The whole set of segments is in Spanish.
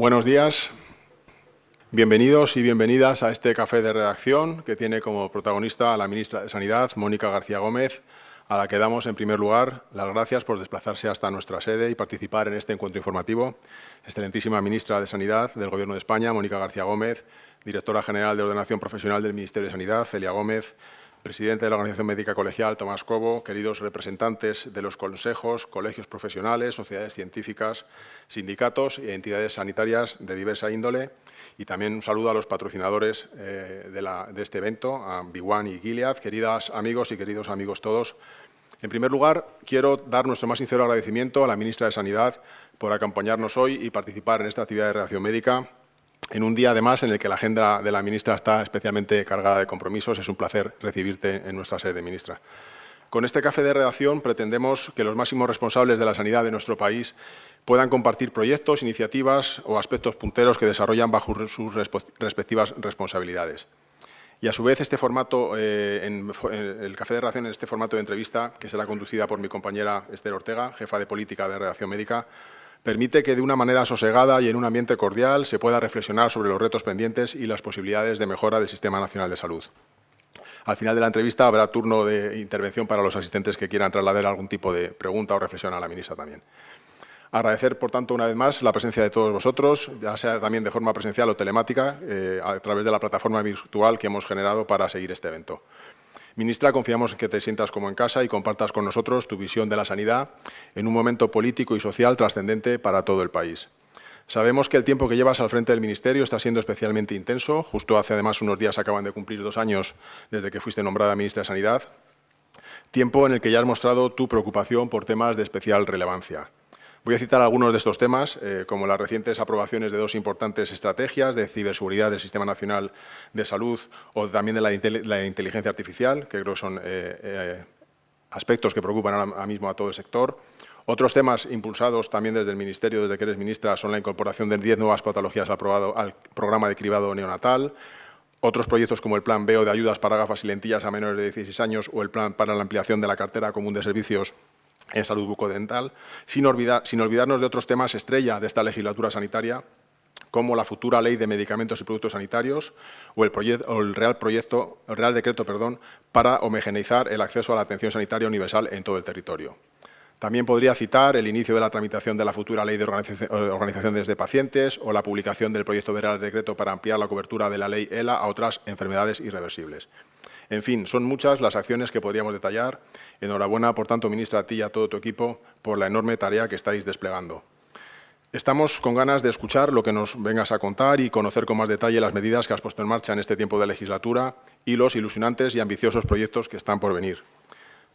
Buenos días, bienvenidos y bienvenidas a este café de redacción que tiene como protagonista a la ministra de Sanidad, Mónica García Gómez, a la que damos en primer lugar las gracias por desplazarse hasta nuestra sede y participar en este encuentro informativo. Excelentísima ministra de Sanidad del Gobierno de España, Mónica García Gómez, directora general de Ordenación Profesional del Ministerio de Sanidad, Celia Gómez, presidente de la Organización Médica Colegial, Tomás Cobo, queridos representantes de los consejos, colegios profesionales, sociedades científicas, sindicatos y entidades sanitarias de diversa índole, y también un saludo a los patrocinadores de este evento, a Big-One y Gilead. Queridas amigos y queridos amigos todos, en primer lugar, quiero dar nuestro más sincero agradecimiento a la ministra de Sanidad por acompañarnos hoy y participar en esta actividad de redacción médica, en un día, además, en el que la agenda de la ministra está especialmente cargada de compromisos. Es un placer recibirte en nuestra sede, ministra. Con este café de redacción pretendemos que los máximos responsables de la sanidad de nuestro país puedan compartir proyectos, iniciativas o aspectos punteros que desarrollan bajo sus respectivas responsabilidades. Y, a su vez, este formato, el café de redacción en este formato de entrevista, que será conducida por mi compañera Esther Ortega, jefa de política de redacción médica, permite que de una manera sosegada y en un ambiente cordial se pueda reflexionar sobre los retos pendientes y las posibilidades de mejora del Sistema Nacional de Salud. Al final de la entrevista habrá turno de intervención para los asistentes que quieran trasladar algún tipo de pregunta o reflexión a la ministra también. Agradecer, por tanto, una vez más la presencia de todos vosotros, ya sea también de forma presencial o telemática, a través de la plataforma virtual que hemos generado para seguir este evento. Ministra, confiamos en que te sientas como en casa y compartas con nosotros tu visión de la sanidad en un momento político y social trascendente para todo el país. Sabemos que el tiempo que llevas al frente del Ministerio está siendo especialmente intenso. Justo hace, además, unos días acaban de cumplir 2 años desde que fuiste nombrada ministra de Sanidad. Tiempo en el que ya has mostrado tu preocupación por temas de especial relevancia. Voy a citar algunos de estos temas, como las recientes aprobaciones de 2 importantes estrategias de ciberseguridad del Sistema Nacional de Salud o también de la inteligencia artificial, que creo que son aspectos que preocupan ahora mismo a todo el sector. Otros temas impulsados también desde el Ministerio, desde que eres ministra, son la incorporación de 10 nuevas patologías al programa de cribado neonatal. Otros proyectos como el Plan B de ayudas para gafas y lentillas a menores de 16 años o el Plan para la ampliación de la cartera común de servicios en salud bucodental, sin olvidarnos de otros temas estrella de esta legislatura sanitaria, como la futura Ley de Medicamentos y Productos Sanitarios o el Real Decreto para homogeneizar el acceso a la atención sanitaria universal en todo el territorio. También podría citar el inicio de la tramitación de la futura Ley de Organizaciones de Pacientes o la publicación del proyecto de Real Decreto para ampliar la cobertura de la Ley ELA a otras enfermedades irreversibles. En fin, son muchas las acciones que podríamos detallar. Enhorabuena, por tanto, ministra, a ti y a todo tu equipo por la enorme tarea que estáis desplegando. Estamos con ganas de escuchar lo que nos vengas a contar y conocer con más detalle las medidas que has puesto en marcha en este tiempo de legislatura y los ilusionantes y ambiciosos proyectos que están por venir.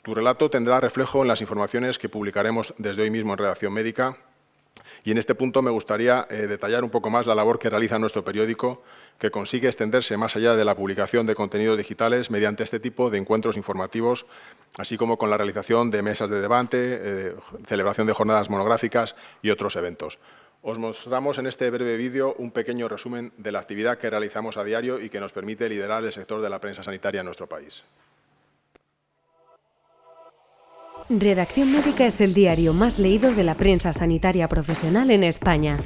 Tu relato tendrá reflejo en las informaciones que publicaremos desde hoy mismo en Redacción Médica. Y en este punto me gustaría detallar un poco más la labor que realiza nuestro periódico, que consigue extenderse más allá de la publicación de contenidos digitales mediante este tipo de encuentros informativos, así como con la realización de mesas de debate, celebración de jornadas monográficas y otros eventos. Os mostramos en este breve vídeo un pequeño resumen de la actividad que realizamos a diario y que nos permite liderar el sector de la prensa sanitaria en nuestro país. Redacción Médica es el diario más leído de la prensa sanitaria profesional en España.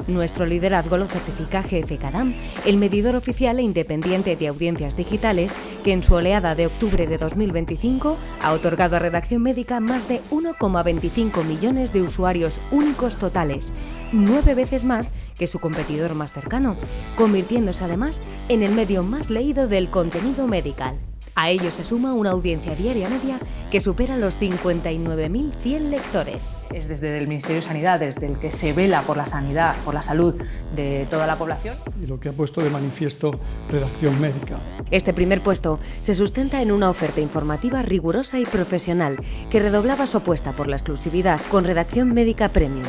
Nuestro liderazgo lo certifica GFK-DAM, el medidor oficial e independiente de audiencias digitales, que en su oleada de octubre de 2025 ha otorgado a Redacción Médica más de 1,25 millones de usuarios únicos totales, 9 veces más que su competidor más cercano, convirtiéndose además en el medio más leído del contenido medical. A ello se suma una audiencia diaria media que supera los 59.100 lectores. Es desde el Ministerio de Sanidad, desde el que se vela por la sanidad, por la salud de toda la población. Y lo que ha puesto de manifiesto Redacción Médica. Este primer puesto se sustenta en una oferta informativa rigurosa y profesional que redoblaba su apuesta por la exclusividad con Redacción Médica Premium.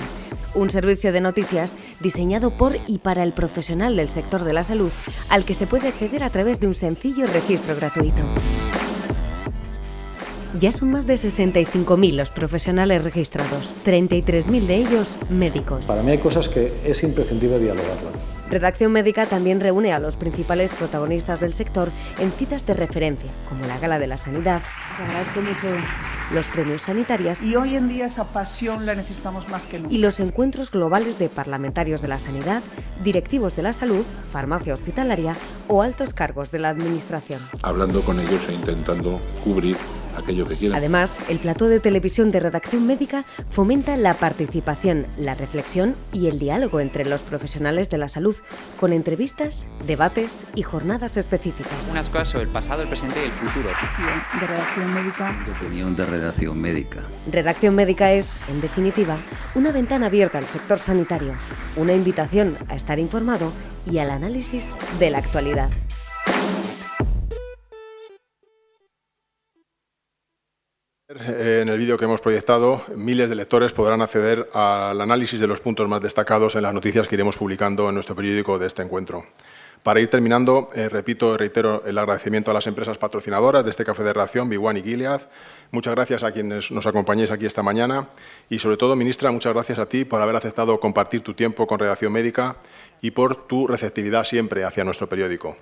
Un servicio de noticias diseñado por y para el profesional del sector de la salud, al que se puede acceder a través de un sencillo registro gratuito. Ya son más de 65.000 los profesionales registrados, 33.000 de ellos médicos. Para mí hay cosas que es imprescindible dialogarlas. Redacción Médica también reúne a los principales protagonistas del sector en citas de referencia, como la Gala de la Sanidad, Te agradezco mucho. los premios sanitarios Y hoy en día esa pasión la necesitamos más que nunca. y los encuentros globales de parlamentarios de la sanidad, directivos de la salud, farmacia hospitalaria o altos cargos de la administración. Hablando con ellos e intentando cubrir aquello que quieran. Además, el plató de televisión de Redacción Médica fomenta la participación, la reflexión y el diálogo entre los profesionales de la salud, con entrevistas, debates y jornadas específicas. Unas cosas sobre el pasado, el presente y el futuro. De Redacción Médica. De opinión de Redacción Médica. Redacción Médica es, en definitiva, una ventana abierta al sector sanitario, una invitación a estar informado y al análisis de la actualidad. En el vídeo que hemos proyectado, miles de lectores podrán acceder al análisis de los puntos más destacados en las noticias que iremos publicando en nuestro periódico de este encuentro. Para ir terminando, reitero el agradecimiento a las empresas patrocinadoras de este café de redacción, Big One y Gilead. Muchas gracias a quienes nos acompañéis aquí esta mañana y, sobre todo, ministra, muchas gracias a ti por haber aceptado compartir tu tiempo con Redacción Médica y por tu receptividad siempre hacia nuestro periódico.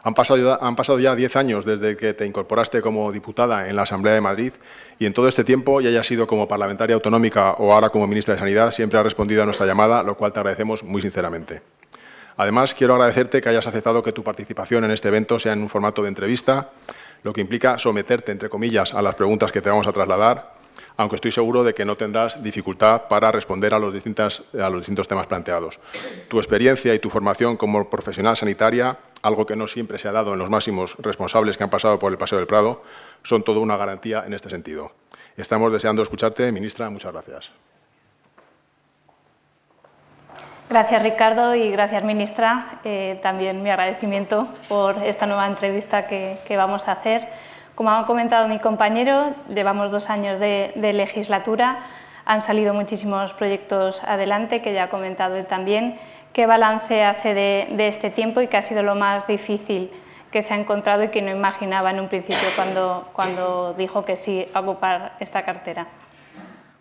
Han pasado ya 10 años desde que te incorporaste como diputada en la Asamblea de Madrid y en todo este tiempo, ya hayas sido como parlamentaria autonómica o ahora como ministra de Sanidad, siempre has respondido a nuestra llamada, lo cual te agradecemos muy sinceramente. Además, quiero agradecerte que hayas aceptado que tu participación en este evento sea en un formato de entrevista, lo que implica someterte, entre comillas, a las preguntas que te vamos a trasladar, aunque estoy seguro de que no tendrás dificultad para responder a los distintos temas planteados. Tu experiencia y tu formación como profesional sanitaria, algo que no siempre se ha dado en los máximos responsables que han pasado por el Paseo del Prado, son toda una garantía en este sentido. Estamos deseando escucharte, ministra. Muchas gracias. Gracias, Ricardo, y gracias, ministra. También mi agradecimiento por esta nueva entrevista que vamos a hacer. Como ha comentado mi compañero, llevamos 2 años de legislatura, han salido muchísimos proyectos adelante, que ya ha comentado él también. ¿Qué balance hace de este tiempo y qué ha sido lo más difícil que se ha encontrado y que no imaginaba en un principio cuando dijo que sí a ocupar esta cartera?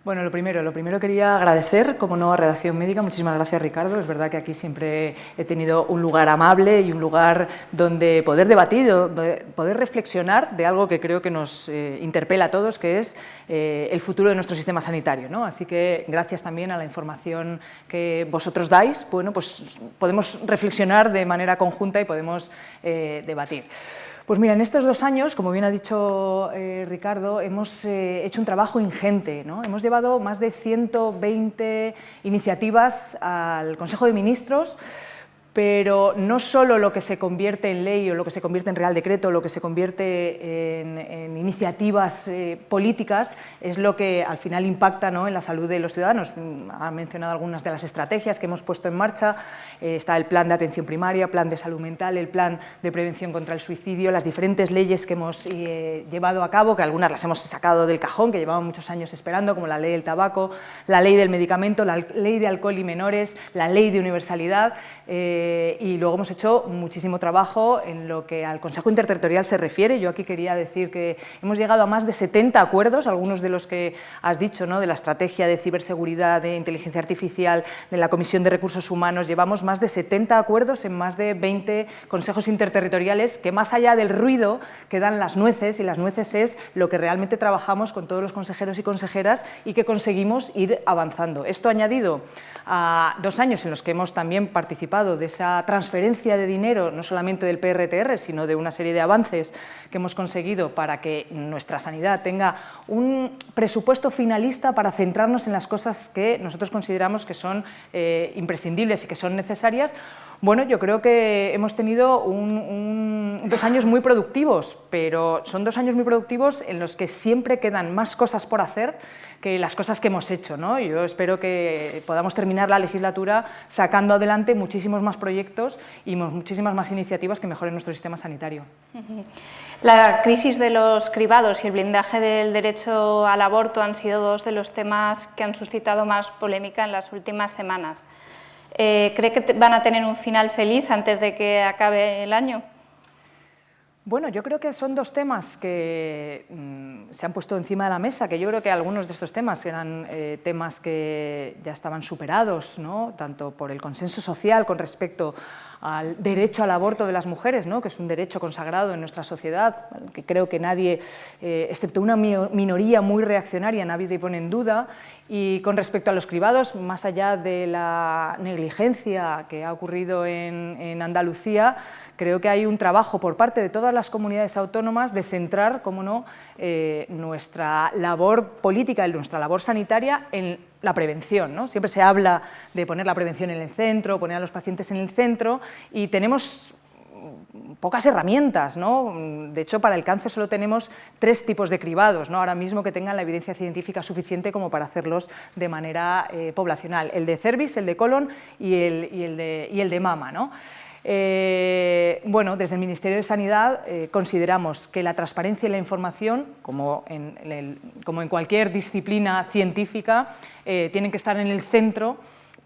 Bueno, lo primero quería agradecer, como no, a Redacción Médica. Muchísimas gracias, Ricardo. Es verdad que aquí siempre he tenido un lugar amable y un lugar donde poder debatir, donde poder reflexionar de algo que creo que nos interpela a todos, que es el futuro de nuestro sistema sanitario, ¿no? Así que gracias también a la información que vosotros dais, bueno, pues podemos reflexionar de manera conjunta y podemos debatir. Pues mira, en estos 2 años, como bien ha dicho Ricardo, hemos hecho un trabajo ingente, ¿no? Hemos llevado más de 120 iniciativas al Consejo de Ministros, pero no solo lo que se convierte en ley o lo que se convierte en Real Decreto, lo que se convierte en iniciativas políticas es lo que al final impacta, ¿no?, en la salud de los ciudadanos. Ha mencionado algunas de las estrategias que hemos puesto en marcha. Está el plan de atención primaria, plan de salud mental, el plan de prevención contra el suicidio, las diferentes leyes que hemos llevado a cabo, que algunas las hemos sacado del cajón, que llevaban muchos años esperando, como la ley del tabaco, la ley del medicamento, la ley de alcohol y menores, la ley de universalidad. Y luego hemos hecho muchísimo trabajo en lo que al Consejo Interterritorial se refiere. Yo aquí quería decir que hemos llegado a más de 70 acuerdos, algunos de los que has dicho, ¿no?, de la estrategia de ciberseguridad, de inteligencia artificial, de la Comisión de Recursos Humanos. Llevamos más de 70 acuerdos en más de 20 consejos interterritoriales que, más allá del ruido que dan las nueces, y las nueces es lo que realmente trabajamos con todos los consejeros y consejeras y que conseguimos ir avanzando. Esto añadido a 2 años en los que hemos también participado de esa transferencia de dinero, no solamente del PRTR, sino de una serie de avances que hemos conseguido para que nuestra sanidad tenga un presupuesto finalista para centrarnos en las cosas que nosotros consideramos que son imprescindibles y que son necesarias. Bueno, yo creo que hemos tenido 2 años muy productivos, pero son 2 años muy productivos en los que siempre quedan más cosas por hacer que las cosas que hemos hecho, ¿no? Yo espero que podamos terminar la legislatura sacando adelante muchísimos más proyectos y muchísimas más iniciativas que mejoren nuestro sistema sanitario. La crisis de los cribados y el blindaje del derecho al aborto han sido 2 de los temas que han suscitado más polémica en las últimas semanas. ¿Cree que van a tener un final feliz antes de que acabe el año? Bueno, yo creo que son dos temas que se han puesto encima de la mesa, que yo creo que algunos de estos temas eran temas que ya estaban superados, ¿no? Tanto por el consenso social con respecto al derecho al aborto de las mujeres, ¿no? Que es un derecho consagrado en nuestra sociedad, que creo que nadie, excepto una minoría muy reaccionaria, nadie pone en duda, y con respecto a los cribados, más allá de la negligencia que ha ocurrido en Andalucía, creo que hay un trabajo por parte de todas las comunidades autónomas de centrar, cómo no, nuestra labor política y nuestra labor sanitaria en la prevención, ¿no? Siempre se habla de poner la prevención en el centro, poner a los pacientes en el centro, y tenemos pocas herramientas, ¿no? De hecho, para el cáncer solo tenemos 3 tipos de cribados, ¿no? Ahora mismo que tengan la evidencia científica suficiente como para hacerlos de manera poblacional, el de cervix, el de colon y el de mama, ¿no? Bueno, desde el Ministerio de Sanidad consideramos que la transparencia y la información, como en cualquier disciplina científica, tienen que estar en el centro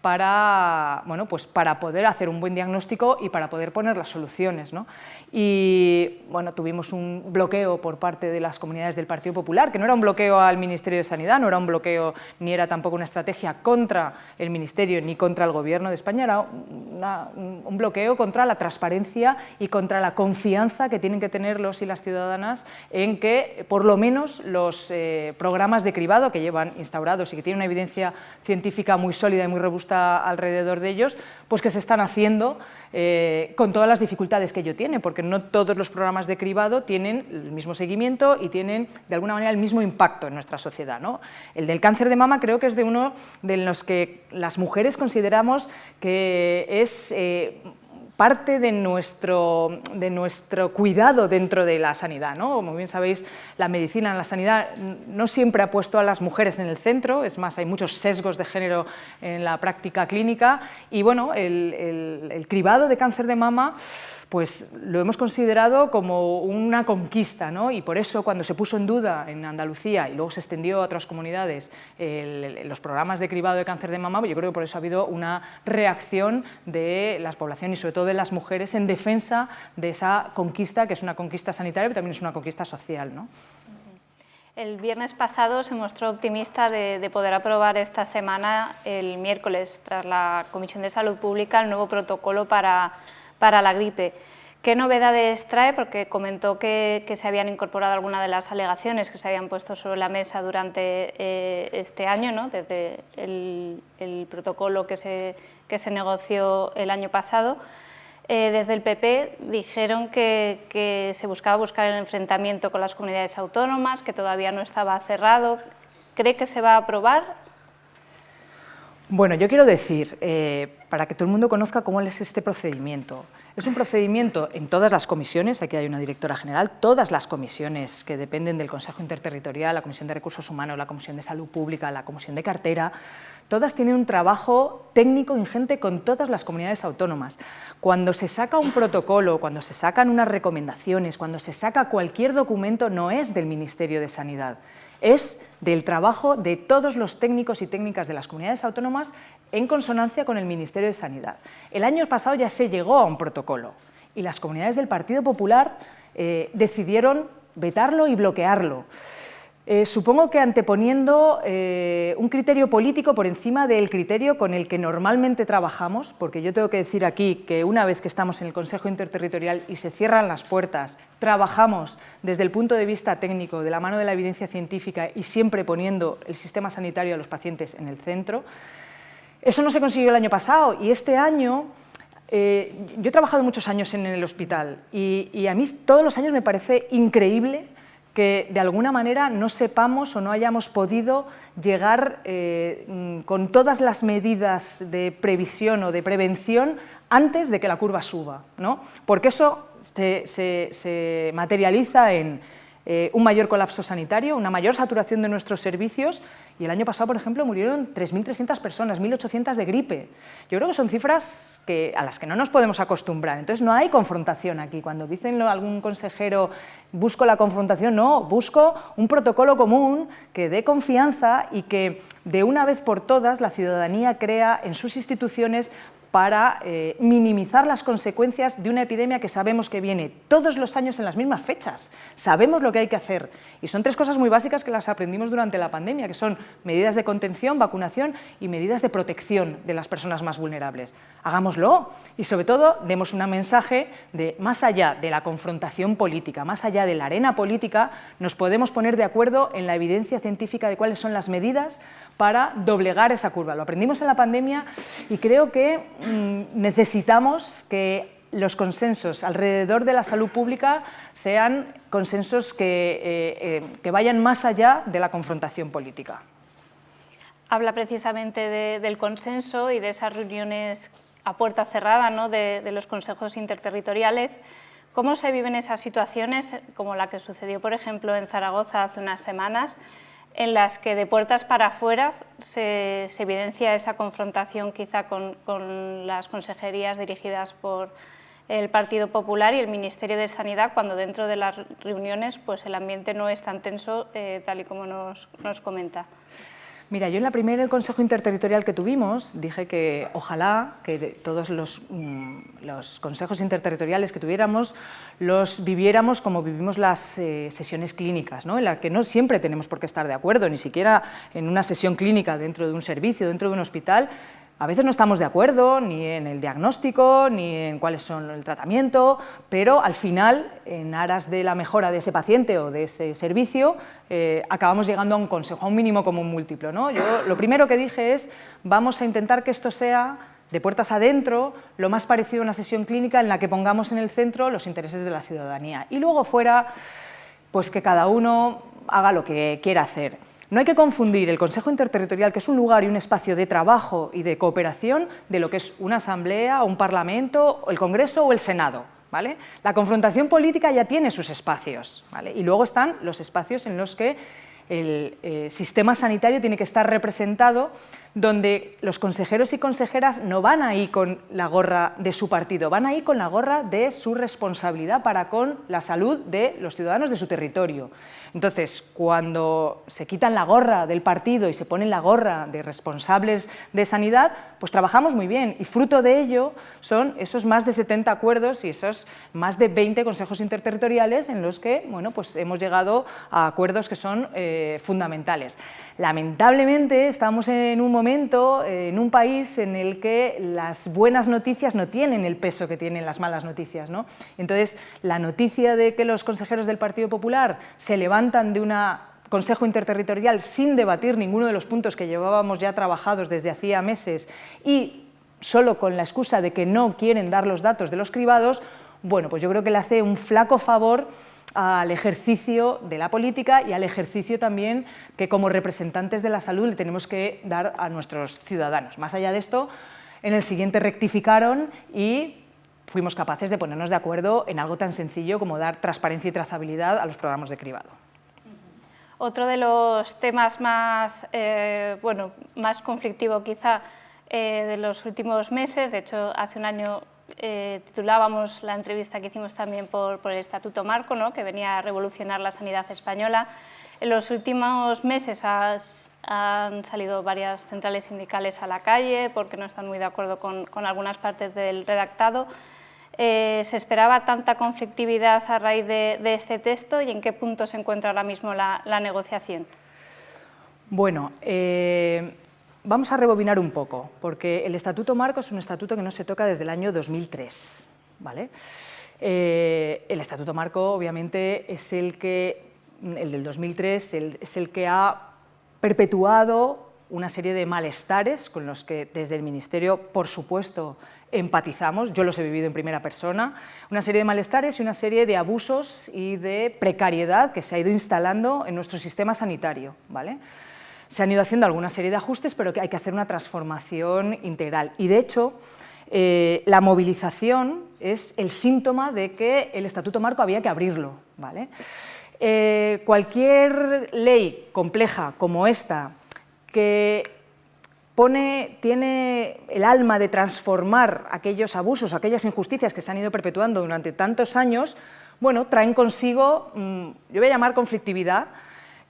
para, bueno, pues para poder hacer un buen diagnóstico y para poder poner las soluciones, ¿no? Y bueno, tuvimos un bloqueo por parte de las comunidades del Partido Popular, que no era un bloqueo al Ministerio de Sanidad, no era un bloqueo ni era tampoco una estrategia contra el Ministerio ni contra el Gobierno de España, era un bloqueo contra la transparencia y contra la confianza que tienen que tener los y las ciudadanas en que por lo menos los programas de cribado que llevan instaurados y que tienen una evidencia científica muy sólida y muy robusta alrededor de ellos, pues que se están haciendo con todas las dificultades que ello tiene, porque no todos los programas de cribado tienen el mismo seguimiento y tienen de alguna manera el mismo impacto en nuestra sociedad, ¿no? El del cáncer de mama creo que es de uno de los que las mujeres consideramos que es parte de nuestro cuidado dentro de la sanidad, ¿no? Como bien sabéis, la medicina en la sanidad no siempre ha puesto a las mujeres en el centro, es más, hay muchos sesgos de género en la práctica clínica y bueno, el cribado de cáncer de mama pues lo hemos considerado como una conquista, ¿no? Y por eso cuando se puso en duda en Andalucía y luego se extendió a otras comunidades los programas de cribado de cáncer de mama, yo creo que por eso ha habido una reacción de las poblaciones y sobre todo de las mujeres en defensa de esa conquista, que es una conquista sanitaria, pero también es una conquista social, ¿no? El viernes pasado se mostró optimista de poder aprobar esta semana, el miércoles, tras la Comisión de Salud Pública, el nuevo protocolo para la gripe. ¿Qué novedades trae? Porque comentó que se habían incorporado algunas de las alegaciones que se habían puesto sobre la mesa durante este año, ¿no? Desde el protocolo que se negoció el año pasado. Desde el PP dijeron que se buscaba buscar el enfrentamiento con las comunidades autónomas, que todavía no estaba cerrado. ¿Cree que se va a aprobar? Bueno, yo quiero decir, para que todo el mundo conozca cómo es este procedimiento. Es un procedimiento en todas las comisiones, aquí hay una directora general, todas las comisiones que dependen del Consejo Interterritorial, la Comisión de Recursos Humanos, la Comisión de Salud Pública, la Comisión de Cartera, todas tienen un trabajo técnico ingente con todas las comunidades autónomas. Cuando se saca un protocolo, cuando se sacan unas recomendaciones, cuando se saca cualquier documento, no es del Ministerio de Sanidad, es del trabajo de todos los técnicos y técnicas de las comunidades autónomas en consonancia con el Ministerio de Sanidad. El año pasado ya se llegó a un protocolo y las comunidades del Partido Popular decidieron vetarlo y bloquearlo. Supongo que anteponiendo un criterio político por encima del criterio con el que normalmente trabajamos, porque yo tengo que decir aquí que una vez que estamos en el Consejo Interterritorial y se cierran las puertas, trabajamos desde el punto de vista técnico, de la mano de la evidencia científica y siempre poniendo el sistema sanitario a los pacientes en el centro. Eso no se consiguió el año pasado y este año yo he trabajado muchos años en el hospital y a mí todos los años me parece increíble que de alguna manera no sepamos o no hayamos podido llegar con todas las medidas de previsión o de prevención antes de que la curva suba, ¿no? Porque eso se materializa en un mayor colapso sanitario, una mayor saturación de nuestros servicios y el año pasado, por ejemplo, murieron 3.300 personas, 1.800 de gripe. Yo creo que son cifras a las que no nos podemos acostumbrar, entonces no hay confrontación aquí. Cuando dicen algún consejero, busco la confrontación, no, busco un protocolo común que dé confianza y que de una vez por todas la ciudadanía crea en sus instituciones para minimizar las consecuencias de una epidemia que sabemos que viene todos los años en las mismas fechas. Sabemos lo que hay que hacer y son 3 cosas muy básicas que las aprendimos durante la pandemia, que son medidas de contención, vacunación y medidas de protección de las personas más vulnerables. Hagámoslo y sobre todo demos un mensaje de más allá de la confrontación política, más allá de la arena política, nos podemos poner de acuerdo en la evidencia científica de cuáles son las medidas para doblegar esa curva. Lo aprendimos en la pandemia y creo que necesitamos que los consensos alrededor de la salud pública sean consensos que vayan más allá de la confrontación política. Habla precisamente del consenso y de esas reuniones a puerta cerrada, ¿no?, de los consejos interterritoriales. ¿Cómo se viven esas situaciones, como la que sucedió, por ejemplo, en Zaragoza hace unas semanas, en las que de puertas para afuera se evidencia esa confrontación quizá con las consejerías dirigidas por el Partido Popular y el Ministerio de Sanidad, cuando dentro de las reuniones pues el ambiente no es tan tenso tal y como nos comenta? Mira, yo en el primer Consejo Interterritorial que tuvimos dije que ojalá que todos los consejos interterritoriales que tuviéramos los viviéramos como vivimos las sesiones clínicas, ¿no?, en la que no siempre tenemos por qué estar de acuerdo, ni siquiera en una sesión clínica dentro de un servicio, dentro de un hospital. A veces no estamos de acuerdo ni en el diagnóstico, ni en cuáles son el tratamiento, pero al final, en aras de la mejora de ese paciente o de ese servicio, acabamos llegando a un consejo, a un mínimo común múltiplo, ¿no? Yo lo primero que dije es, vamos a intentar que esto sea de puertas adentro, lo más parecido a una sesión clínica en la que pongamos en el centro los intereses de la ciudadanía. Y luego fuera, pues que cada uno haga lo que quiera hacer. No hay que confundir el Consejo Interterritorial, que es un lugar y un espacio de trabajo y de cooperación, de lo que es una asamblea, un parlamento, el Congreso o el Senado, ¿vale? La confrontación política ya tiene sus espacios, ¿vale? Y luego están los espacios en los que el sistema sanitario tiene que estar representado, donde los consejeros y consejeras no van ahí con la gorra de su partido, van ahí con la gorra de su responsabilidad para con la salud de los ciudadanos de su territorio. Entonces, cuando se quitan la gorra del partido y se ponen la gorra de responsables de sanidad, pues trabajamos muy bien y fruto de ello son esos más de 70 acuerdos y esos más de 20 consejos interterritoriales en los que, bueno, pues hemos llegado a acuerdos que son fundamentales. Lamentablemente estamos en un momento, en un país en el que las buenas noticias no tienen el peso que tienen las malas noticias, ¿no? Entonces, la noticia de que los consejeros del Partido Popular se levantan de un Consejo Interterritorial sin debatir ninguno de los puntos que llevábamos ya trabajados desde hacía meses y solo con la excusa de que no quieren dar los datos de los cribados, bueno, pues yo creo que le hace un flaco favor al ejercicio de la política y al ejercicio también que como representantes de la salud le tenemos que dar a nuestros ciudadanos. Más allá de esto, en el siguiente rectificaron y fuimos capaces de ponernos de acuerdo en algo tan sencillo como dar transparencia y trazabilidad a los programas de cribado. Otro de los temas más, más conflictivo quizá de los últimos meses, de hecho hace un año titulábamos la entrevista que hicimos también por el Estatuto Marco, ¿no?, que venía a revolucionar la sanidad española. En los últimos meses han salido varias centrales sindicales a la calle porque no están muy de acuerdo con algunas partes del redactado. ¿Se esperaba tanta conflictividad a raíz de este texto y en qué punto se encuentra ahora mismo la negociación? Bueno, vamos a rebobinar un poco, porque el Estatuto Marco es un estatuto que no se toca desde el año 2003, ¿vale? El Estatuto Marco, obviamente, es el del 2003, es el que ha perpetuado una serie de malestares con los que desde el Ministerio, por supuesto, empatizamos, yo los he vivido en primera persona, una serie de malestares y una serie de abusos y de precariedad que se ha ido instalando en nuestro sistema sanitario, ¿vale? Se han ido haciendo alguna serie de ajustes, pero que hay que hacer una transformación integral. Y, de hecho, la movilización es el síntoma de que el Estatuto Marco había que abrirlo, ¿vale? Cualquier ley compleja como esta, que tiene el alma de transformar aquellos abusos, aquellas injusticias que se han ido perpetuando durante tantos años, bueno, traen consigo, yo voy a llamar conflictividad.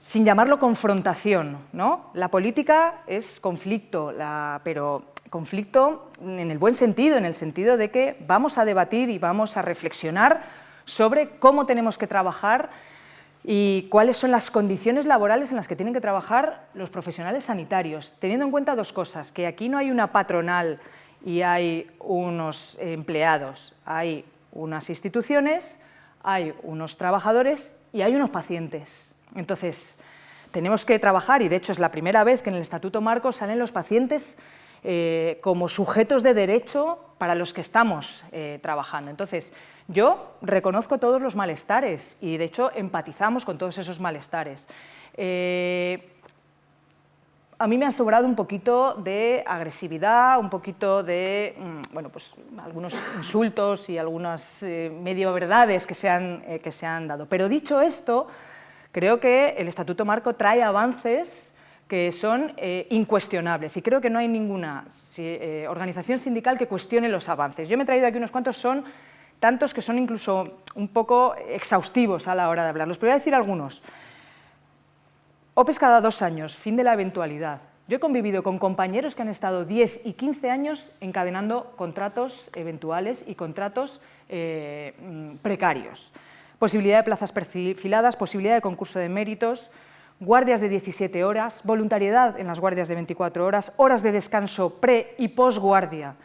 sin llamarlo confrontación, ¿no? La política es conflicto, pero conflicto en el buen sentido, en el sentido de que vamos a debatir y vamos a reflexionar sobre cómo tenemos que trabajar y cuáles son las condiciones laborales en las que tienen que trabajar los profesionales sanitarios, teniendo en cuenta dos cosas, que aquí no hay una patronal y hay unos empleados, hay unas instituciones, hay unos trabajadores y hay unos pacientes. Entonces, tenemos que trabajar, y de hecho es la primera vez que en el Estatuto Marco salen los pacientes como sujetos de derecho para los que estamos trabajando. Entonces, yo reconozco todos los malestares y, de hecho, empatizamos con todos esos malestares. A mí me ha sobrado un poquito de agresividad, un poquito de, bueno, pues, algunos insultos y algunas medio verdades que se han dado. Pero dicho esto, creo que el Estatuto Marco trae avances que son incuestionables y creo que no hay ninguna organización sindical que cuestione los avances. Yo me he traído aquí unos cuantos, son tantos que son incluso un poco exhaustivos a la hora de hablarlos, pero voy a decir algunos. OPEs cada 2 años, fin de la eventualidad. Yo he convivido con compañeros que han estado 10 y 15 años encadenando contratos eventuales y contratos precarios. Posibilidad de plazas perfiladas, posibilidad de concurso de méritos, guardias de 17 horas, voluntariedad en las guardias de 24 horas, horas de descanso pre- y posguardia,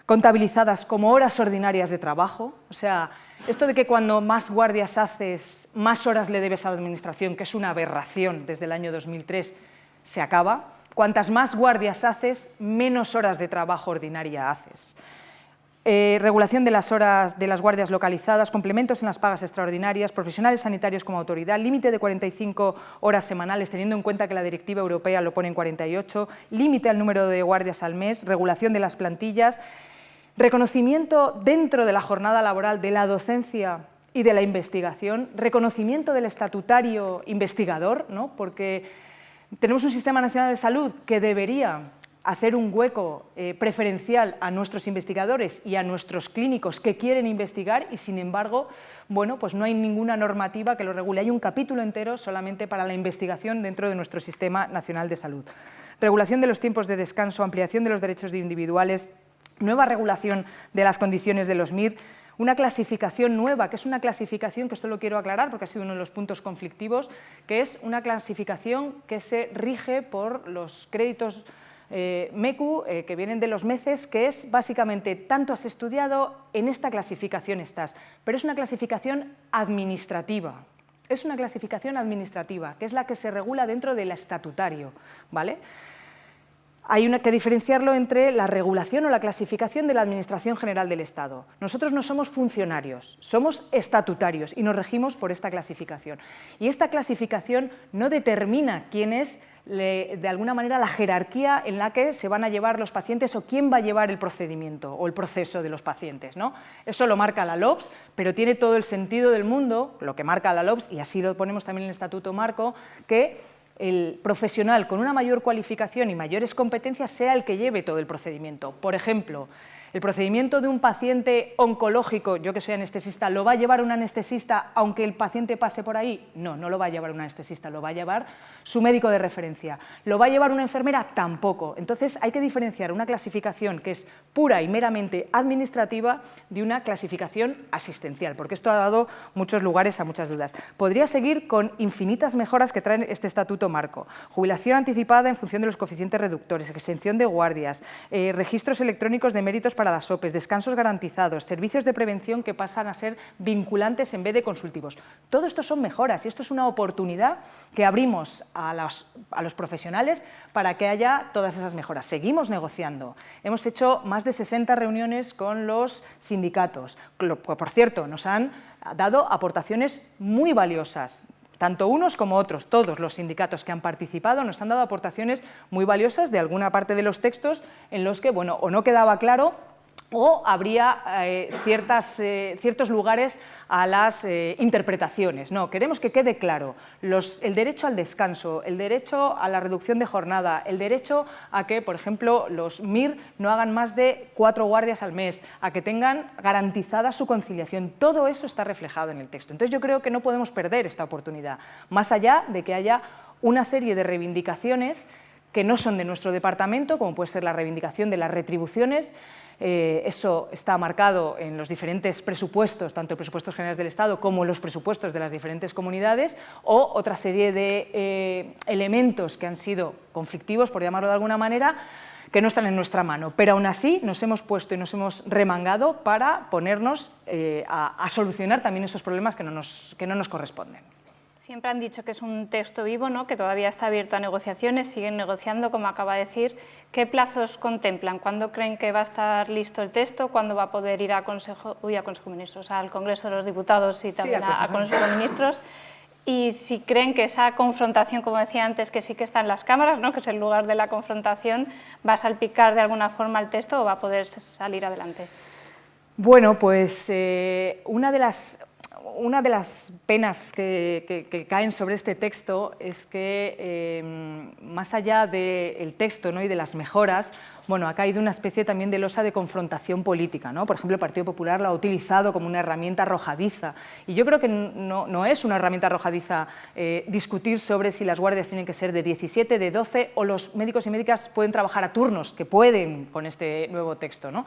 contabilizadas como horas ordinarias de trabajo. O sea, esto de que cuando más guardias haces, más horas le debes a la Administración, que es una aberración desde el año 2003, se acaba. Cuantas más guardias haces, menos horas de trabajo ordinaria haces. Regulación de las horas de las guardias localizadas, complementos en las pagas extraordinarias, profesionales sanitarios como autoridad, límite de 45 horas semanales, teniendo en cuenta que la directiva europea lo pone en 48, límite al número de guardias al mes, regulación de las plantillas, reconocimiento dentro de la jornada laboral de la docencia y de la investigación, reconocimiento del estatutario investigador, ¿no? Porque tenemos un Sistema Nacional de Salud que debería hacer un hueco preferencial a nuestros investigadores y a nuestros clínicos que quieren investigar y, sin embargo, bueno, pues no hay ninguna normativa que lo regule. Hay un capítulo entero solamente para la investigación dentro de nuestro Sistema Nacional de Salud. Regulación de los tiempos de descanso, ampliación de los derechos individuales, nueva regulación de las condiciones de los MIR, una clasificación nueva, que es una clasificación, que esto lo quiero aclarar porque ha sido uno de los puntos conflictivos, que es una clasificación que se rige por los créditos MECU, que vienen de los MECES, que es básicamente tanto has estudiado, en esta clasificación estás, pero es una clasificación administrativa. Es una clasificación administrativa, que es la que se regula dentro del estatutario, ¿vale? Hay que diferenciarlo entre la regulación o la clasificación de la Administración General del Estado. Nosotros no somos funcionarios, somos estatutarios y nos regimos por esta clasificación. Y esta clasificación no determina quién es, de alguna manera, la jerarquía en la que se van a llevar los pacientes o quién va a llevar el procedimiento o el proceso de los pacientes, ¿no? Eso lo marca la LOPS, pero tiene todo el sentido del mundo, lo que marca la LOPS, y así lo ponemos también en el Estatuto Marco, que el profesional con una mayor cualificación y mayores competencias sea el que lleve todo el procedimiento. Por ejemplo, el procedimiento de un paciente oncológico, yo que soy anestesista, ¿lo va a llevar un anestesista aunque el paciente pase por ahí? No, no lo va a llevar un anestesista, lo va a llevar su médico de referencia. ¿Lo va a llevar una enfermera? Tampoco. Entonces hay que diferenciar una clasificación que es pura y meramente administrativa de una clasificación asistencial, porque esto ha dado muchos lugares a muchas dudas. Podría seguir con infinitas mejoras que trae este Estatuto Marco. Jubilación anticipada en función de los coeficientes reductores, exención de guardias, registros electrónicos de méritos para las OPEs, descansos garantizados, servicios de prevención que pasan a ser vinculantes en vez de consultivos. Todo esto son mejoras y esto es una oportunidad que abrimos a los profesionales para que haya todas esas mejoras. Seguimos negociando. Hemos hecho más de 60 reuniones con los sindicatos. Por cierto, nos han dado aportaciones muy valiosas. Tanto unos como otros, todos los sindicatos que han participado nos han dado aportaciones muy valiosas de alguna parte de los textos en los que, bueno, o no quedaba claro o habría ciertos lugares a las interpretaciones. No, queremos que quede claro el derecho al descanso, el derecho a la reducción de jornada, el derecho a que, por ejemplo, los MIR no hagan más de 4 guardias al mes, a que tengan garantizada su conciliación. Todo eso está reflejado en el texto. Entonces yo creo que no podemos perder esta oportunidad, más allá de que haya una serie de reivindicaciones que no son de nuestro departamento, como puede ser la reivindicación de las retribuciones. Eso está marcado en los diferentes presupuestos, tanto en presupuestos generales del Estado como en los presupuestos de las diferentes comunidades, o otra serie de elementos que han sido conflictivos, por llamarlo de alguna manera, que no están en nuestra mano. Pero aún así nos hemos puesto y nos hemos remangado para ponernos a solucionar también esos problemas que no nos corresponden. Siempre han dicho que es un texto vivo, ¿no?, que todavía está abierto a negociaciones, siguen negociando, como acaba de decir. ¿Qué plazos contemplan? ¿Cuándo creen que va a estar listo el texto? ¿Cuándo va a poder ir a Consejo de Ministros, al Congreso de los Diputados y también a Consejo de Ministros? Y si creen que esa confrontación, como decía antes, que sí que está en las cámaras, ¿no?, que es el lugar de la confrontación, ¿va a salpicar de alguna forma el texto o va a poder salir adelante? Bueno, pues una de las penas que caen sobre este texto es que, más allá del texto, ¿no?, y de las mejoras, bueno, ha caído una especie también de losa de confrontación política, ¿no? Por ejemplo, el Partido Popular lo ha utilizado como una herramienta arrojadiza, y yo creo que no es una herramienta arrojadiza discutir sobre si las guardias tienen que ser de 17, de 12, o los médicos y médicas pueden trabajar a turnos, que pueden con este nuevo texto, ¿no?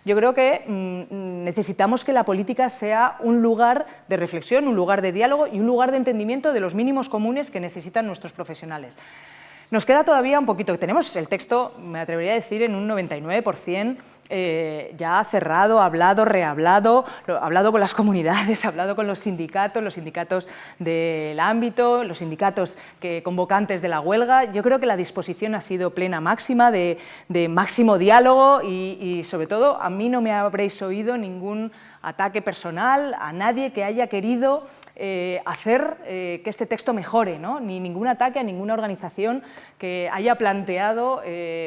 Yo creo que necesitamos que la política sea un lugar de reflexión, un lugar de diálogo y un lugar de entendimiento de los mínimos comunes que necesitan nuestros profesionales. Nos queda todavía un poquito, tenemos el texto, me atrevería a decir, en un 99%, ya cerrado, hablado, rehablado, hablado con las comunidades, hablado con los sindicatos del ámbito, los sindicatos convocantes de la huelga. Yo creo que la disposición ha sido plena, máxima, de máximo diálogo y sobre todo, a mí no me habréis oído ningún ataque personal a nadie que haya querido hacer que este texto mejore, ¿no?, ni ningún ataque a ninguna organización que haya planteado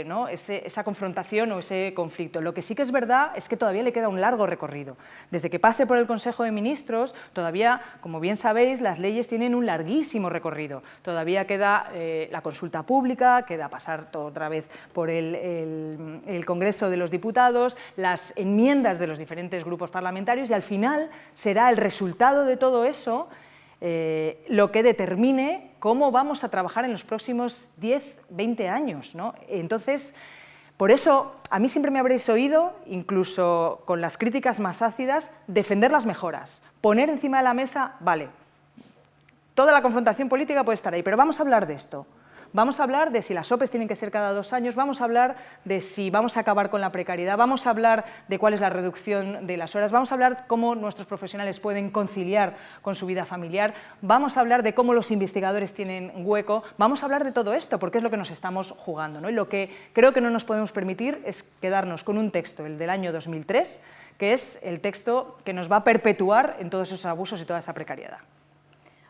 ¿no?, esa confrontación o ese conflicto. Lo que sí que es verdad es que todavía le queda un largo recorrido. Desde que pase por el Consejo de Ministros, todavía, como bien sabéis, las leyes tienen un larguísimo recorrido. Todavía queda la consulta pública, queda pasar otra vez por el Congreso de los Diputados, las enmiendas de los diferentes grupos parlamentarios, y al final será el resultado de todo eso lo que determine cómo vamos a trabajar en los próximos 10, 20 años, ¿no? Entonces, por eso, a mí siempre me habréis oído, incluso con las críticas más ácidas, defender las mejoras, poner encima de la mesa, vale, toda la confrontación política puede estar ahí, pero vamos a hablar de esto. Vamos a hablar de si las OPEs tienen que ser cada 2 años, vamos a hablar de si vamos a acabar con la precariedad, vamos a hablar de cuál es la reducción de las horas, vamos a hablar cómo nuestros profesionales pueden conciliar con su vida familiar, vamos a hablar de cómo los investigadores tienen hueco, vamos a hablar de todo esto, porque es lo que nos estamos jugando, ¿no? Y lo que creo que no nos podemos permitir es quedarnos con un texto, el del año 2003, que es el texto que nos va a perpetuar en todos esos abusos y toda esa precariedad.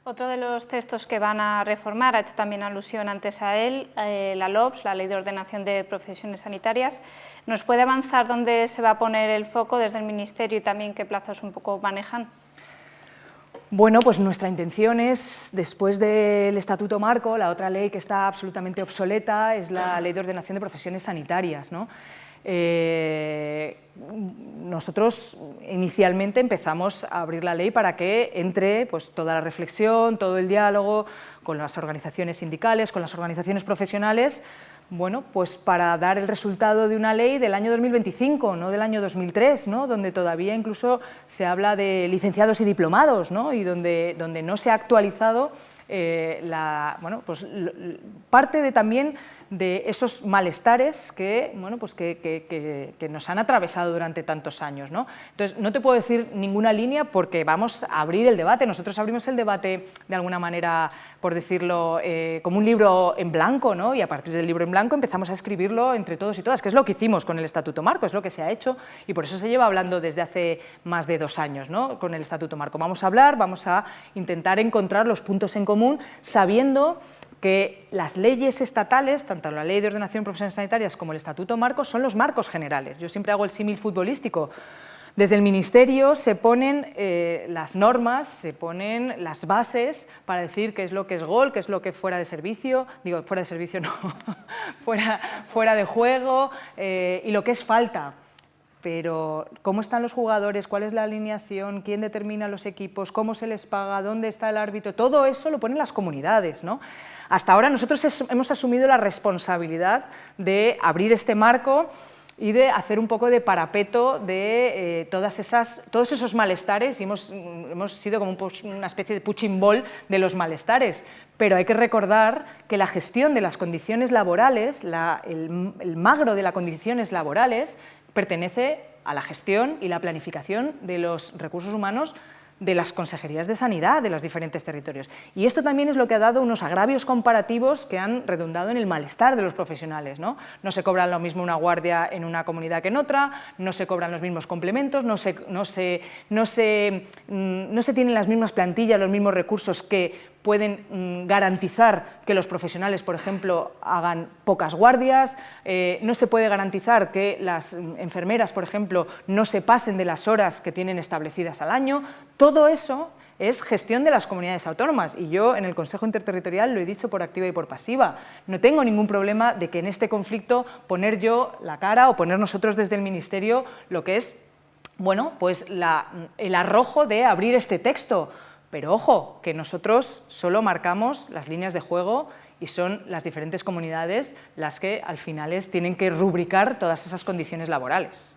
Otro de los textos que van a reformar, ha hecho también alusión antes a él, la LOPS, la Ley de Ordenación de Profesiones Sanitarias. ¿Nos puede avanzar dónde se va a poner el foco desde el Ministerio y también qué plazos un poco manejan? Bueno, pues nuestra intención es, después del Estatuto Marco, la otra ley que está absolutamente obsoleta es la Ley de Ordenación de Profesiones Sanitarias, ¿no? Nosotros inicialmente empezamos a abrir la ley para que entre pues, toda la reflexión, todo el diálogo con las organizaciones sindicales, con las organizaciones profesionales, bueno, pues para dar el resultado de una ley del año 2025, no del año 2003, ¿no?, donde todavía incluso se habla de licenciados y diplomados, ¿no?, y donde no se ha actualizado parte de también de esos malestares que, bueno, pues que nos han atravesado durante tantos años, ¿no? Entonces, no te puedo decir ninguna línea porque vamos a abrir el debate. Nosotros abrimos el debate de alguna manera, por decirlo, como un libro en blanco, ¿no? Y a partir del libro en blanco empezamos a escribirlo entre todos y todas, que es lo que hicimos con el Estatuto Marco, es lo que se ha hecho y por eso se lleva hablando desde hace más de 2 años, ¿no?, con el Estatuto Marco. Vamos a hablar, vamos a intentar encontrar los puntos en común, sabiendo que las leyes estatales, tanto la Ley de Ordenación Profesionales Sanitarias como el Estatuto Marco, son los marcos generales. Yo siempre hago el símil futbolístico. Desde el Ministerio se ponen las normas, se ponen las bases para decir qué es lo que es gol, qué es lo que es fuera de servicio, digo, fuera de servicio no, fuera de juego, y lo que es falta. Pero ¿cómo están los jugadores? ¿Cuál es la alineación? ¿Quién determina los equipos? ¿Cómo se les paga? ¿Dónde está el árbitro? Todo eso lo ponen las comunidades, ¿no? Hasta ahora nosotros hemos asumido la responsabilidad de abrir este marco y de hacer un poco de parapeto de todos esos malestares, y hemos sido como una especie de punching ball de los malestares. Pero hay que recordar que la gestión de las condiciones laborales, el magro de las condiciones laborales, pertenece a la gestión y la planificación de los recursos humanos de las consejerías de sanidad de los diferentes territorios. Y esto también es lo que ha dado unos agravios comparativos que han redundado en el malestar de los profesionales, ¿no? No se cobra lo mismo una guardia en una comunidad que en otra, no se cobran los mismos complementos, no se tienen las mismas plantillas, los mismos recursos que pueden garantizar que los profesionales, por ejemplo, hagan pocas guardias, no se puede garantizar que las enfermeras, por ejemplo, no se pasen de las horas que tienen establecidas al año. Todo eso es gestión de las comunidades autónomas, y yo en el Consejo Interterritorial lo he dicho por activa y por pasiva. No tengo ningún problema de que en este conflicto poner yo la cara o poner nosotros desde el Ministerio lo que es, bueno, pues el arrojo de abrir este texto. Pero ojo, que nosotros solo marcamos las líneas de juego y son las diferentes comunidades las que al final tienen que rubricar todas esas condiciones laborales.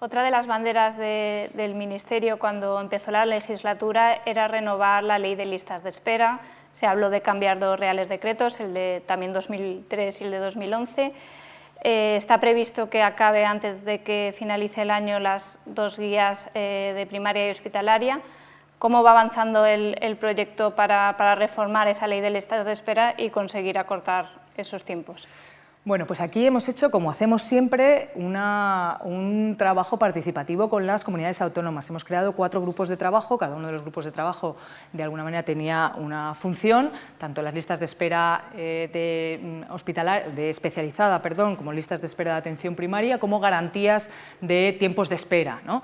Otra de las banderas del Ministerio cuando empezó la legislatura era renovar la ley de listas de espera. Se habló de cambiar 2 reales decretos, el de también 2003 y el de 2011. Está previsto que acabe antes de que finalice el año las 2 guías de primaria y hospitalaria. ¿Cómo va avanzando el proyecto para reformar esa ley de listas de espera y conseguir acortar esos tiempos? Bueno, pues aquí hemos hecho, como hacemos siempre, un trabajo participativo con las comunidades autónomas. Hemos creado 4 grupos de trabajo, cada uno de los grupos de trabajo de alguna manera tenía una función, tanto las listas de espera especializada, como listas de espera de atención primaria, como garantías de tiempos de espera, ¿no?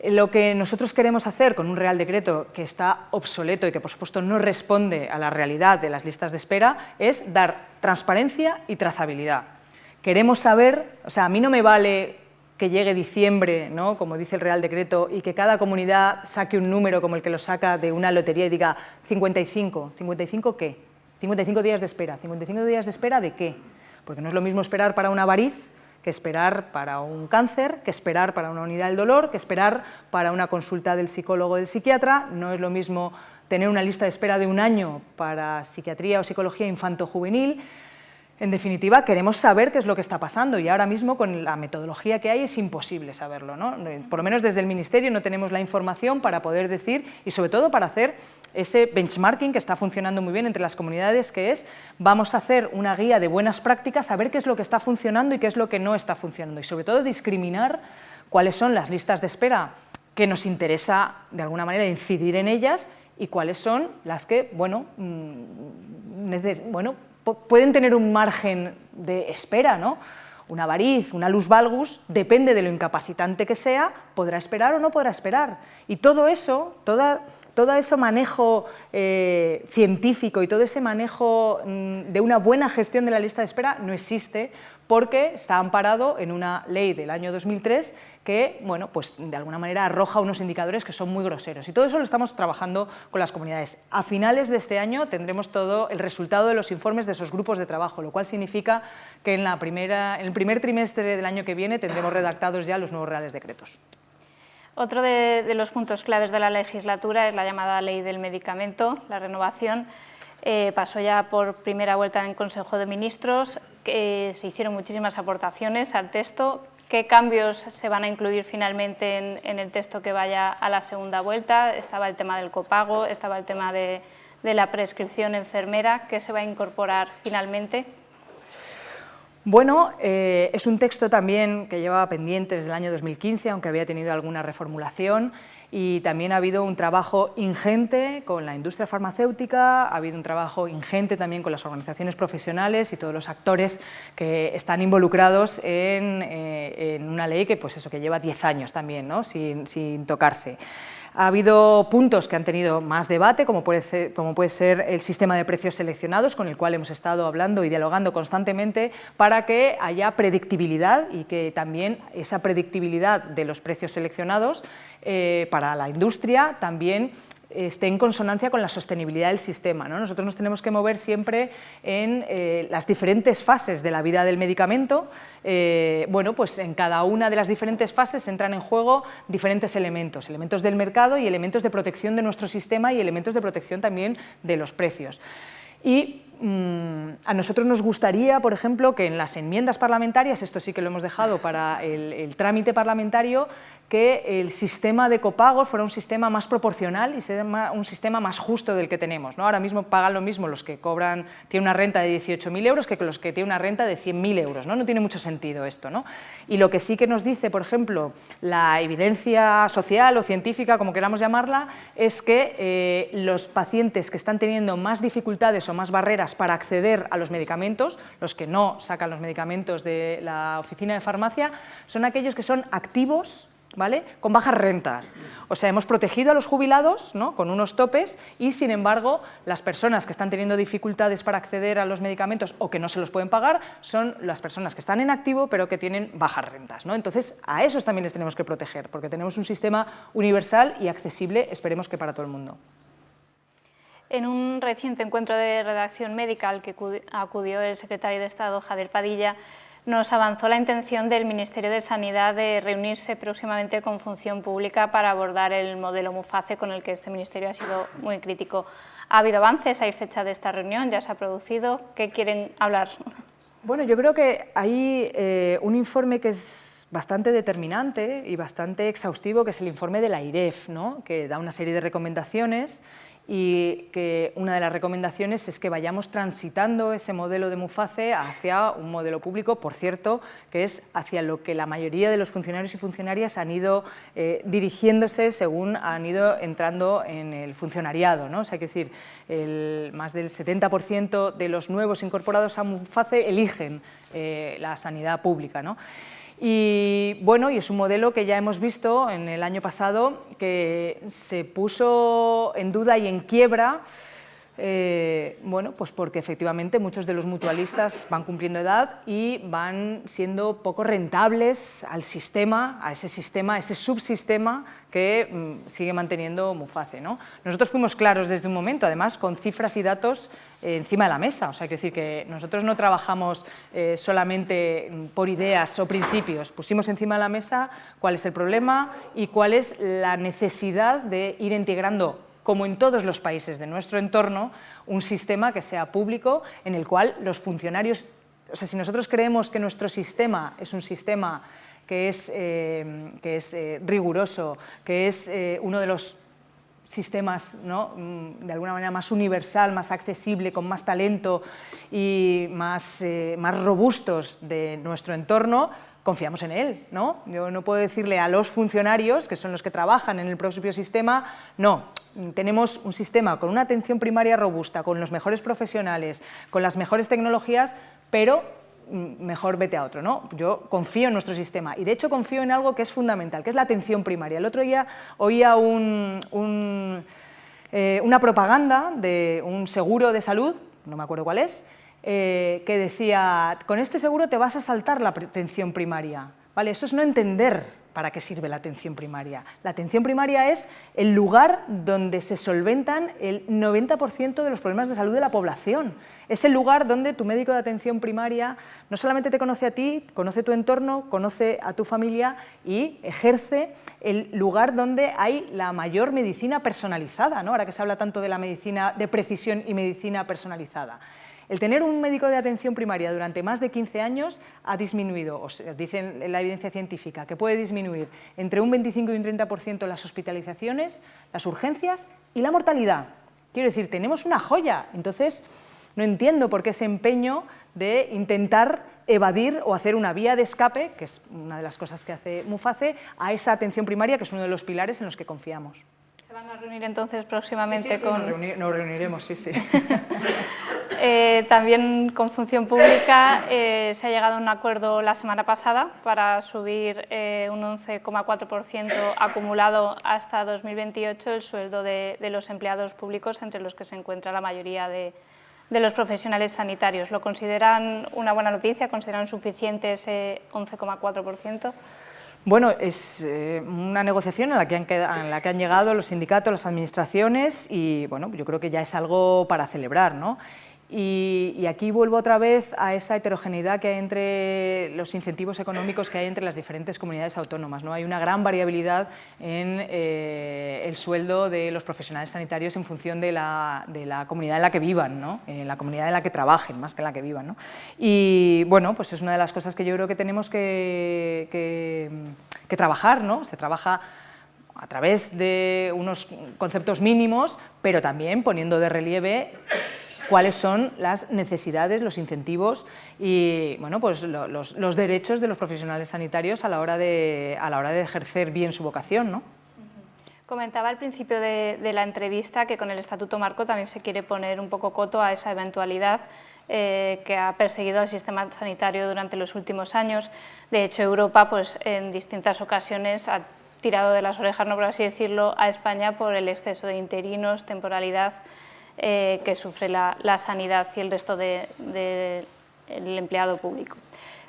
Lo que nosotros queremos hacer con un Real Decreto que está obsoleto y que, por supuesto, no responde a la realidad de las listas de espera es dar transparencia y trazabilidad. Queremos saber, o sea, a mí no me vale que llegue diciembre, ¿no?, como dice el Real Decreto, y que cada comunidad saque un número como el que lo saca de una lotería y diga 55. ¿55 qué? 55 días de espera. ¿55 días de espera de qué? Porque no es lo mismo esperar para una variz que esperar para un cáncer, que esperar para una unidad del dolor, que esperar para una consulta del psicólogo o del psiquiatra. No es lo mismo tener una lista de espera de 1 año para psiquiatría o psicología infanto-juvenil. En definitiva, queremos saber qué es lo que está pasando, y ahora mismo con la metodología que hay es imposible saberlo, ¿no? Por lo menos desde el Ministerio no tenemos la información para poder decir, y sobre todo para hacer ese benchmarking que está funcionando muy bien entre las comunidades, que es, vamos a hacer una guía de buenas prácticas, saber qué es lo que está funcionando y qué es lo que no está funcionando, y sobre todo discriminar cuáles son las listas de espera que nos interesa de alguna manera incidir en ellas y cuáles son las que, pueden tener un margen de espera, ¿no? Una variz, una luz valgus, depende de lo incapacitante que sea, podrá esperar o no podrá esperar. Y todo eso, todo ese manejo científico y todo ese manejo de una buena gestión de la lista de espera no existe, porque está amparado en una ley del año 2003 que, pues de alguna manera arroja unos indicadores que son muy groseros. Y todo eso lo estamos trabajando con las comunidades. A finales de este año tendremos todo el resultado de los informes de esos grupos de trabajo, lo cual significa que en el primer trimestre del año que viene tendremos redactados ya los nuevos reales decretos. Otro de los puntos claves de la legislatura es la llamada Ley del Medicamento, la renovación. Pasó ya por primera vuelta en Consejo de Ministros, se hicieron muchísimas aportaciones al texto. ¿Qué cambios se van a incluir finalmente en el texto que vaya a la segunda vuelta? Estaba el tema del copago, estaba el tema de la prescripción enfermera. ¿Qué se va a incorporar finalmente? Bueno, es un texto también que llevaba pendiente desde el año 2015, aunque había tenido alguna reformulación, y también ha habido un trabajo ingente con la industria farmacéutica, ha habido un trabajo ingente también con las organizaciones profesionales y todos los actores que están involucrados en una ley que, pues eso, que lleva 10 años también, ¿no? sin tocarse. Ha habido puntos que han tenido más debate, como puede ser el sistema de precios seleccionados, con el cual hemos estado hablando y dialogando constantemente para que haya predictibilidad y que también esa predictibilidad de los precios seleccionados para la industria también esté en consonancia con la sostenibilidad del sistema, ¿no? Nosotros nos tenemos que mover siempre en las diferentes fases de la vida del medicamento. Bueno, pues en cada una de las diferentes fases entran en juego diferentes elementos, elementos del mercado y elementos de protección de nuestro sistema y elementos de protección también de los precios. Y a nosotros nos gustaría, por ejemplo, que en las enmiendas parlamentarias, esto sí que lo hemos dejado para el trámite parlamentario, que el sistema de copagos fuera un sistema más proporcional y un sistema más justo del que tenemos, ¿no? Ahora mismo pagan lo mismo los que tienen una renta de 18.000 euros que los que tienen una renta de 100.000 euros, ¿no? No tiene mucho sentido esto, ¿no? Y lo que sí que nos dice, por ejemplo, la evidencia social o científica, como queramos llamarla, es que los pacientes que están teniendo más dificultades o más barreras para acceder a los medicamentos, los que no sacan los medicamentos de la oficina de farmacia, son aquellos que son activos, ¿vale?, con bajas rentas. O sea, hemos protegido a los jubilados, ¿no?, con unos topes y, sin embargo, las personas que están teniendo dificultades para acceder a los medicamentos o que no se los pueden pagar son las personas que están en activo pero que tienen bajas rentas, ¿no? Entonces, a esos también les tenemos que proteger porque tenemos un sistema universal y accesible, esperemos que para todo el mundo. En un reciente encuentro de redacción médica al que acudió el secretario de Estado, Javier Padilla, nos avanzó la intención del Ministerio de Sanidad de reunirse próximamente con Función Pública para abordar el modelo MUFACE, con el que este ministerio ha sido muy crítico. ¿Ha habido avances? ¿Hay fecha de esta reunión? ¿Ya se ha producido? ¿Qué quieren hablar? Bueno, yo creo que hay un informe que es bastante determinante y bastante exhaustivo, que es el informe de la IREF, ¿no?, que da una serie de recomendaciones y que una de las recomendaciones es que vayamos transitando ese modelo de MUFACE hacia un modelo público, por cierto, que es hacia lo que la mayoría de los funcionarios y funcionarias han ido dirigiéndose según han ido entrando en el funcionariado, ¿no? O sea, hay que decir, más del 70% de los nuevos incorporados a MUFACE eligen la sanidad pública, ¿no? Y bueno, y es un modelo que ya hemos visto en el año pasado que se puso en duda y en quiebra, bueno, pues porque efectivamente muchos de los mutualistas van cumpliendo edad y van siendo poco rentables al sistema, a ese subsistema que sigue manteniendo MUFACE, ¿no? Nosotros fuimos claros desde un momento, además con cifras y datos encima de la mesa, o sea, quiero decir que nosotros no trabajamos solamente por ideas o principios, pusimos encima de la mesa cuál es el problema y cuál es la necesidad de ir integrando, como en todos los países de nuestro entorno, un sistema que sea público en el cual los funcionarios, o sea, si nosotros creemos que nuestro sistema es un sistema que es riguroso, que es uno de los sistemas, ¿no?, de alguna manera más universal, más accesible, con más talento y más robustos de nuestro entorno, confiamos en él, ¿no? Yo no puedo decirle a los funcionarios, que son los que trabajan en el propio sistema, no, tenemos un sistema con una atención primaria robusta, con los mejores profesionales, con las mejores tecnologías, pero mejor vete a otro, ¿no? Yo confío en nuestro sistema y de hecho confío en algo que es fundamental, que es la atención primaria. El otro día oía una propaganda de un seguro de salud, no me acuerdo cuál es, que decía, con este seguro te vas a saltar la atención primaria, ¿vale? Eso es no entender para qué sirve la atención primaria. La atención primaria es el lugar donde se solventan el 90% de los problemas de salud de la población. Es el lugar donde tu médico de atención primaria no solamente te conoce a ti, conoce tu entorno, conoce a tu familia y ejerce el lugar donde hay la mayor medicina personalizada, ¿no? Ahora que se habla tanto de la medicina de precisión y medicina personalizada. El tener un médico de atención primaria durante más de 15 años ha disminuido, o sea, dice la evidencia científica, que puede disminuir entre un 25 y un 30% las hospitalizaciones, las urgencias y la mortalidad. Quiero decir, tenemos una joya, entonces no entiendo por qué ese empeño de intentar evadir o hacer una vía de escape, que es una de las cosas que hace Muface, a esa atención primaria, que es uno de los pilares en los que confiamos. ¿Se van a reunir entonces próximamente Sí, con...? Nos reuniremos, sí. También con Función Pública se ha llegado a un acuerdo la semana pasada para subir un 11,4% acumulado hasta 2028 el sueldo de los empleados públicos, entre los que se encuentra la mayoría de los profesionales sanitarios. ¿Lo consideran una buena noticia? ¿Consideran suficiente ese 11,4%? Bueno, es una negociación en la que han llegado los sindicatos, las administraciones y bueno, yo creo que ya es algo para celebrar, ¿no? Y aquí vuelvo otra vez a esa heterogeneidad que hay entre los incentivos económicos que hay entre las diferentes comunidades autónomas, ¿no? Hay una gran variabilidad en el sueldo de los profesionales sanitarios en función de la comunidad en la que vivan, ¿no? En la comunidad en la que trabajen, más que en la que vivan, ¿no? Y bueno, pues es una de las cosas que yo creo que tenemos que trabajar, ¿no? Se trabaja a través de unos conceptos mínimos, pero también poniendo de relieve cuáles son las necesidades, los incentivos y bueno, pues los derechos de los profesionales sanitarios a la hora de ejercer bien su vocación, ¿no? Comentaba al principio de la entrevista que con el Estatuto Marco también se quiere poner un poco coto a esa eventualidad que ha perseguido al sistema sanitario durante los últimos años. De hecho, Europa pues, en distintas ocasiones ha tirado de las orejas, no por así decirlo, a España por el exceso de interinos, temporalidad que sufre la sanidad y el resto del empleado público.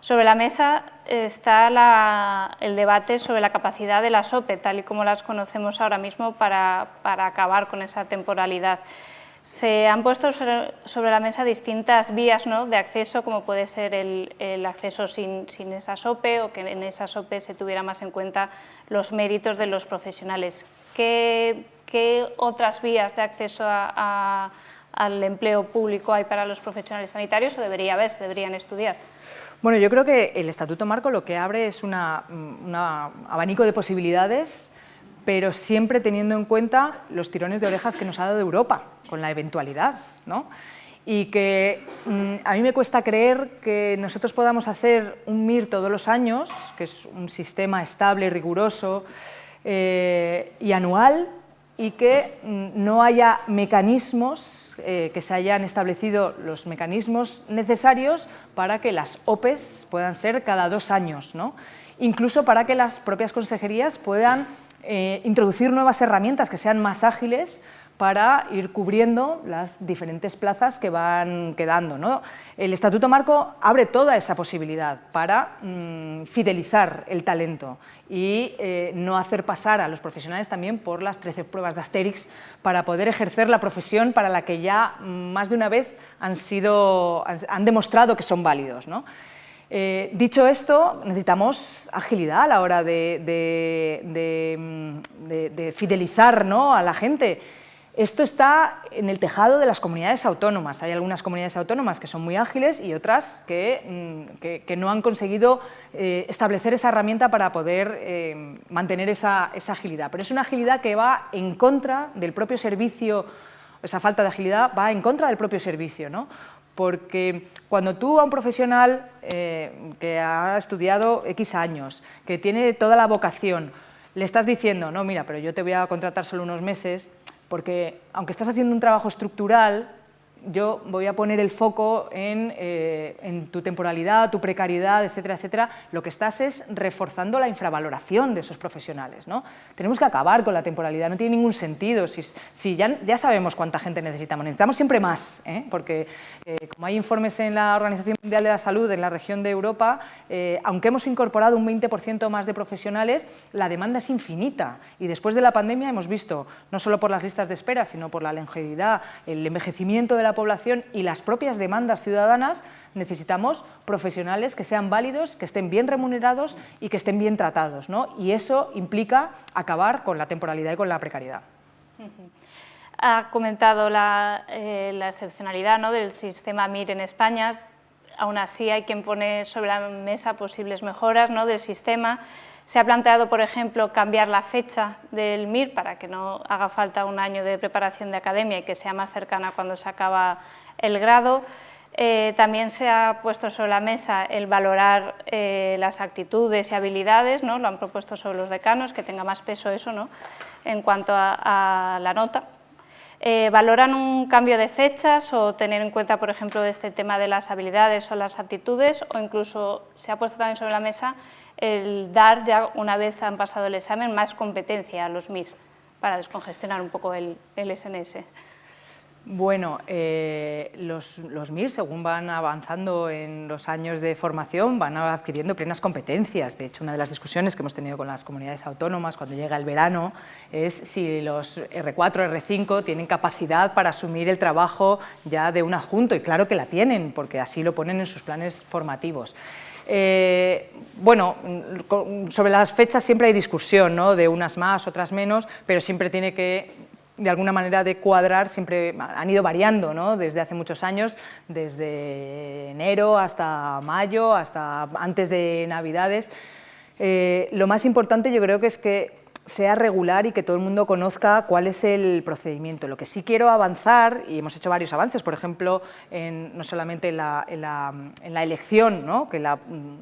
Sobre la mesa está el debate sobre la capacidad de las OPE, tal y como las conocemos ahora mismo, para acabar con esa temporalidad. Se han puesto sobre la mesa distintas vías, ¿no?, de acceso, como puede ser el acceso sin esas OPE o que en esas OPE se tuviera más en cuenta los méritos de los profesionales. ¿Qué otras vías de acceso al empleo público hay para los profesionales sanitarios o debería haber, se deberían estudiar? Bueno, yo creo que el Estatuto Marco lo que abre es un abanico de posibilidades, pero siempre teniendo en cuenta los tirones de orejas que nos ha dado Europa, con la eventualidad, ¿no? Y que a mí me cuesta creer que nosotros podamos hacer un MIR todos los años, que es un sistema estable, riguroso y anual, y que no haya mecanismos, que se hayan establecido los mecanismos necesarios para que las OPEs puedan ser cada 2 años, ¿no? Incluso para que las propias consejerías puedan introducir nuevas herramientas que sean más ágiles para ir cubriendo las diferentes plazas que van quedando, ¿no? El Estatuto Marco abre toda esa posibilidad para fidelizar el talento y no hacer pasar a los profesionales también por las 13 pruebas de Asterix para poder ejercer la profesión para la que ya más de una vez han demostrado que son válidos, ¿no? Dicho esto, necesitamos agilidad a la hora de fidelizar, ¿no?, a la gente. Esto está en el tejado de las comunidades autónomas. Hay algunas comunidades autónomas que son muy ágiles y otras que no han conseguido establecer esa herramienta para poder mantener esa agilidad. Pero es una agilidad que va en contra del propio servicio, esa falta de agilidad va en contra del propio servicio, ¿no? Porque cuando tú a un profesional que ha estudiado X años, que tiene toda la vocación, le estás diciendo, no, mira, pero yo te voy a contratar solo unos meses, porque aunque estás haciendo un trabajo estructural, yo voy a poner el foco en tu temporalidad, tu precariedad, etcétera, etcétera, lo que estás es reforzando la infravaloración de esos profesionales, ¿no? Tenemos que acabar con la temporalidad, no tiene ningún sentido, si ya sabemos cuánta gente necesitamos siempre más, porque como hay informes en la Organización Mundial de la Salud, en la región de Europa, aunque hemos incorporado un 20% más de profesionales, la demanda es infinita y después de la pandemia hemos visto, no solo por las listas de espera, sino por la longevidad, el envejecimiento de la población y las propias demandas ciudadanas, necesitamos profesionales que sean válidos, que estén bien remunerados y que estén bien tratados, ¿no? Y eso implica acabar con la temporalidad y con la precariedad. Ha comentado la excepcionalidad, ¿no?, del sistema MIR en España. Aún así hay quien pone sobre la mesa posibles mejoras, ¿no?, del sistema. Se ha planteado, por ejemplo, cambiar la fecha del MIR para que no haga falta un año de preparación de academia y que sea más cercana cuando se acaba el grado. También se ha puesto sobre la mesa el valorar las actitudes y habilidades, ¿no? Lo han propuesto sobre los decanos, que tenga más peso eso, ¿no? En cuanto a la nota. ¿Valoran un cambio de fechas o tener en cuenta, por ejemplo, este tema de las habilidades o las actitudes, o incluso se ha puesto también sobre la mesa el dar, ya una vez han pasado el examen, más competencia a los MIR para descongestionar un poco el SNS? Bueno, los MIR, según van avanzando en los años de formación, van adquiriendo plenas competencias. De hecho, una de las discusiones que hemos tenido con las comunidades autónomas cuando llega el verano es si los R4, R5 tienen capacidad para asumir el trabajo ya de un adjunto, y claro que la tienen, porque así lo ponen en sus planes formativos. Bueno, sobre las fechas siempre hay discusión, ¿no? De unas más, otras menos, pero siempre tiene que, de alguna manera, de cuadrar, siempre han ido variando, ¿no? Desde hace muchos años, desde enero hasta mayo, hasta antes de Navidades. Lo más importante yo creo que es que sea regular y que todo el mundo conozca cuál es el procedimiento. Lo que sí quiero avanzar, y hemos hecho varios avances, por ejemplo, no solamente en la elección, ¿no? Que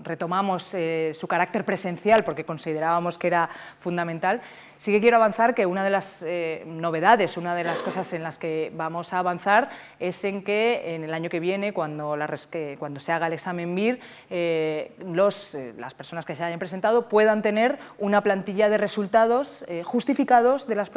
retomamos su carácter presencial porque considerábamos que era fundamental. Sí que quiero avanzar que una de las novedades, una de las cosas en las que vamos a avanzar es en que en el año que viene, cuando se haga el examen MIR, las personas que se hayan presentado puedan tener una plantilla de resultados justificados de las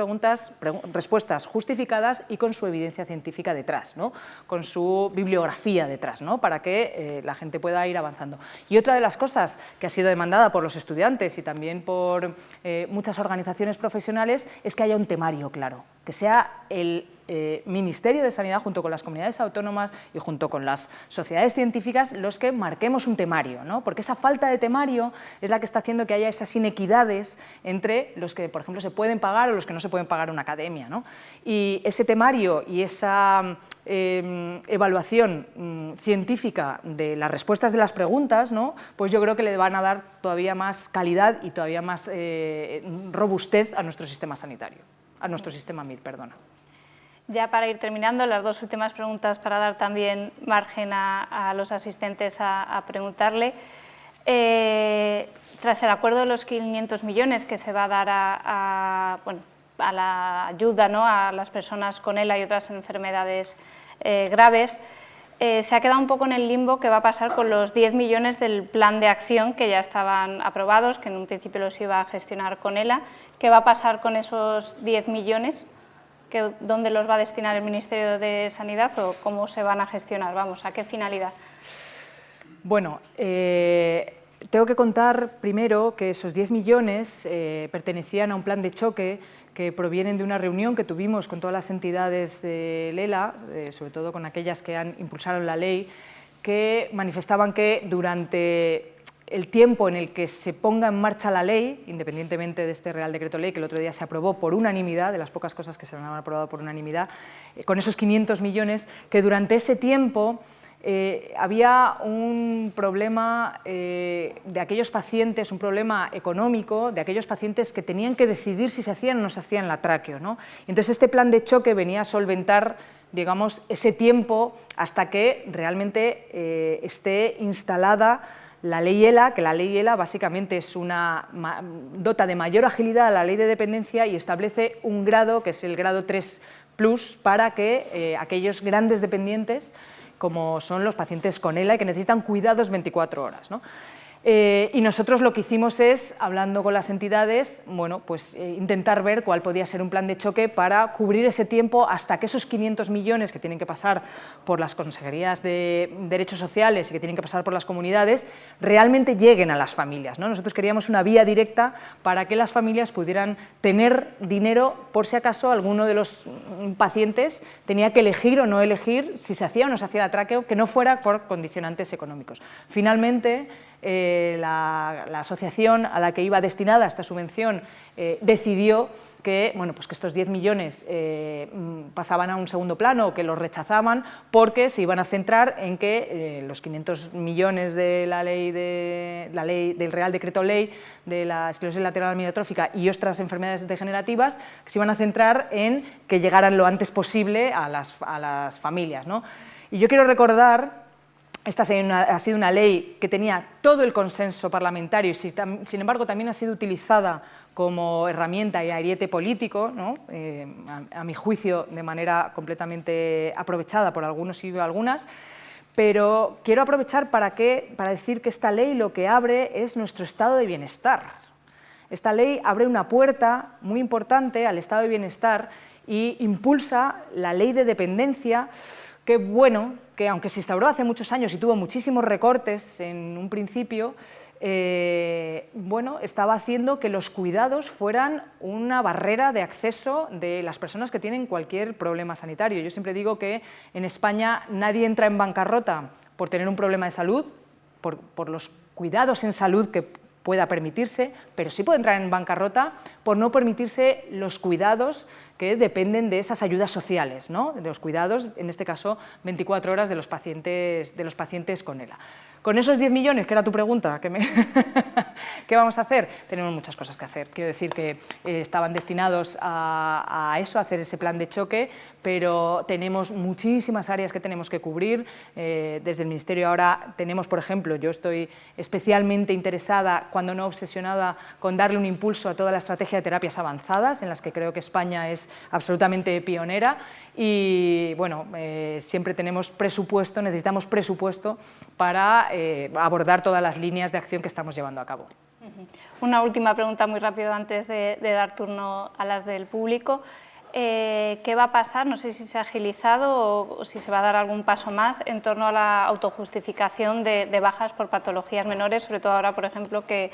respuestas justificadas y con su evidencia científica detrás, ¿no? Con su bibliografía detrás, ¿no? Para que la gente pueda ir avanzando. Y otra de las cosas que ha sido demandada por los estudiantes y también por muchas organizaciones profesionales es que haya un temario claro, que sea el Ministerio de Sanidad junto con las comunidades autónomas y junto con las sociedades científicas los que marquemos un temario, ¿no? Porque esa falta de temario es la que está haciendo que haya esas inequidades entre los que, por ejemplo, se pueden pagar o los que no se pueden pagar una academia, ¿no? Y ese temario y esa evaluación científica de las respuestas de las preguntas, ¿no? Pues yo creo que le van a dar todavía más calidad y todavía más robustez a nuestro sistema sanitario, a nuestro sistema MIR, perdona. Ya para ir terminando, las dos últimas preguntas para dar también margen a los asistentes a preguntarle. Tras el acuerdo de los 500 millones que se va a dar a la ayuda, ¿no? A las personas con ELA y otras enfermedades graves, se ha quedado un poco en el limbo qué va a pasar con los 10 millones del plan de acción que ya estaban aprobados, que en un principio los iba a gestionar con ELA. ¿Qué va a pasar con esos 10 millones? ¿Dónde los va a destinar el Ministerio de Sanidad o cómo se van a gestionar? Vamos, ¿a qué finalidad? Bueno, tengo que contar primero que esos 10 millones pertenecían a un plan de choque que provienen de una reunión que tuvimos con todas las entidades del ELA, sobre todo con aquellas que impulsaron la ley, que manifestaban que durante el tiempo en el que se ponga en marcha la ley, independientemente de este Real Decreto Ley, que el otro día se aprobó por unanimidad, de las pocas cosas que se han aprobado por unanimidad, con esos 500 millones, que durante ese tiempo había un problema de aquellos pacientes, un problema económico, de aquellos pacientes que tenían que decidir si se hacían o no se hacían la tráqueo, ¿no? Entonces este plan de choque venía a solventar, digamos, ese tiempo hasta que realmente esté instalada la ley ELA, que la ley ELA básicamente es dota de mayor agilidad a la ley de dependencia y establece un grado, que es el grado 3+, para que aquellos grandes dependientes, como son los pacientes con ELA y que necesitan cuidados 24 horas, ¿no? Y nosotros lo que hicimos es, hablando con las entidades, bueno, pues intentar ver cuál podía ser un plan de choque para cubrir ese tiempo hasta que esos 500 millones que tienen que pasar por las consejerías de derechos sociales y que tienen que pasar por las comunidades realmente lleguen a las familias, ¿no? Nosotros queríamos una vía directa para que las familias pudieran tener dinero por si acaso alguno de los pacientes tenía que elegir o no elegir si se hacía o no se hacía la tráqueo, que no fuera por condicionantes económicos. Finalmente, la asociación a la que iba destinada esta subvención decidió que, bueno, pues que estos 10 millones pasaban a un segundo plano o que los rechazaban porque se iban a centrar en que los 500 millones de la ley del Real Decreto Ley de la esclerosis lateral amiotrófica y otras enfermedades degenerativas se iban a centrar en que llegaran lo antes posible a las familias, ¿no? Y yo quiero recordar esta ha sido una ley que tenía todo el consenso parlamentario y, sin embargo, también ha sido utilizada como herramienta y ariete político, ¿no? A mi juicio, de manera completamente aprovechada por algunos y algunas, pero quiero aprovechar para decir que esta ley lo que abre es nuestro estado de bienestar. Esta ley abre una puerta muy importante al estado de bienestar y impulsa la ley de dependencia, que bueno, que aunque se instauró hace muchos años y tuvo muchísimos recortes en un principio, bueno, estaba haciendo que los cuidados fueran una barrera de acceso de las personas que tienen cualquier problema sanitario. Yo siempre digo que en España nadie entra en bancarrota por tener un problema de salud, por los cuidados en salud que pueda permitirse, pero sí puede entrar en bancarrota por no permitirse los cuidados que dependen de esas ayudas sociales, ¿no? De los cuidados, en este caso, 24 horas de los pacientes con ELA. Con esos 10 millones, que era tu pregunta, ¿qué vamos a hacer? Tenemos muchas cosas que hacer. Quiero decir que estaban destinados a eso, a hacer ese plan de choque, pero tenemos muchísimas áreas que tenemos que cubrir. Desde el Ministerio ahora tenemos, por ejemplo, yo estoy especialmente interesada, cuando no obsesionada, con darle un impulso a toda la estrategia de terapias avanzadas, en las que creo que España es absolutamente pionera, y bueno, siempre tenemos presupuesto, necesitamos presupuesto para abordar todas las líneas de acción que estamos llevando a cabo. Una última pregunta muy rápido antes de dar turno a las del público. ¿Qué va a pasar? No sé si se ha agilizado o si se va a dar algún paso más en torno a la autojustificación de bajas por patologías menores, sobre todo ahora, por ejemplo, que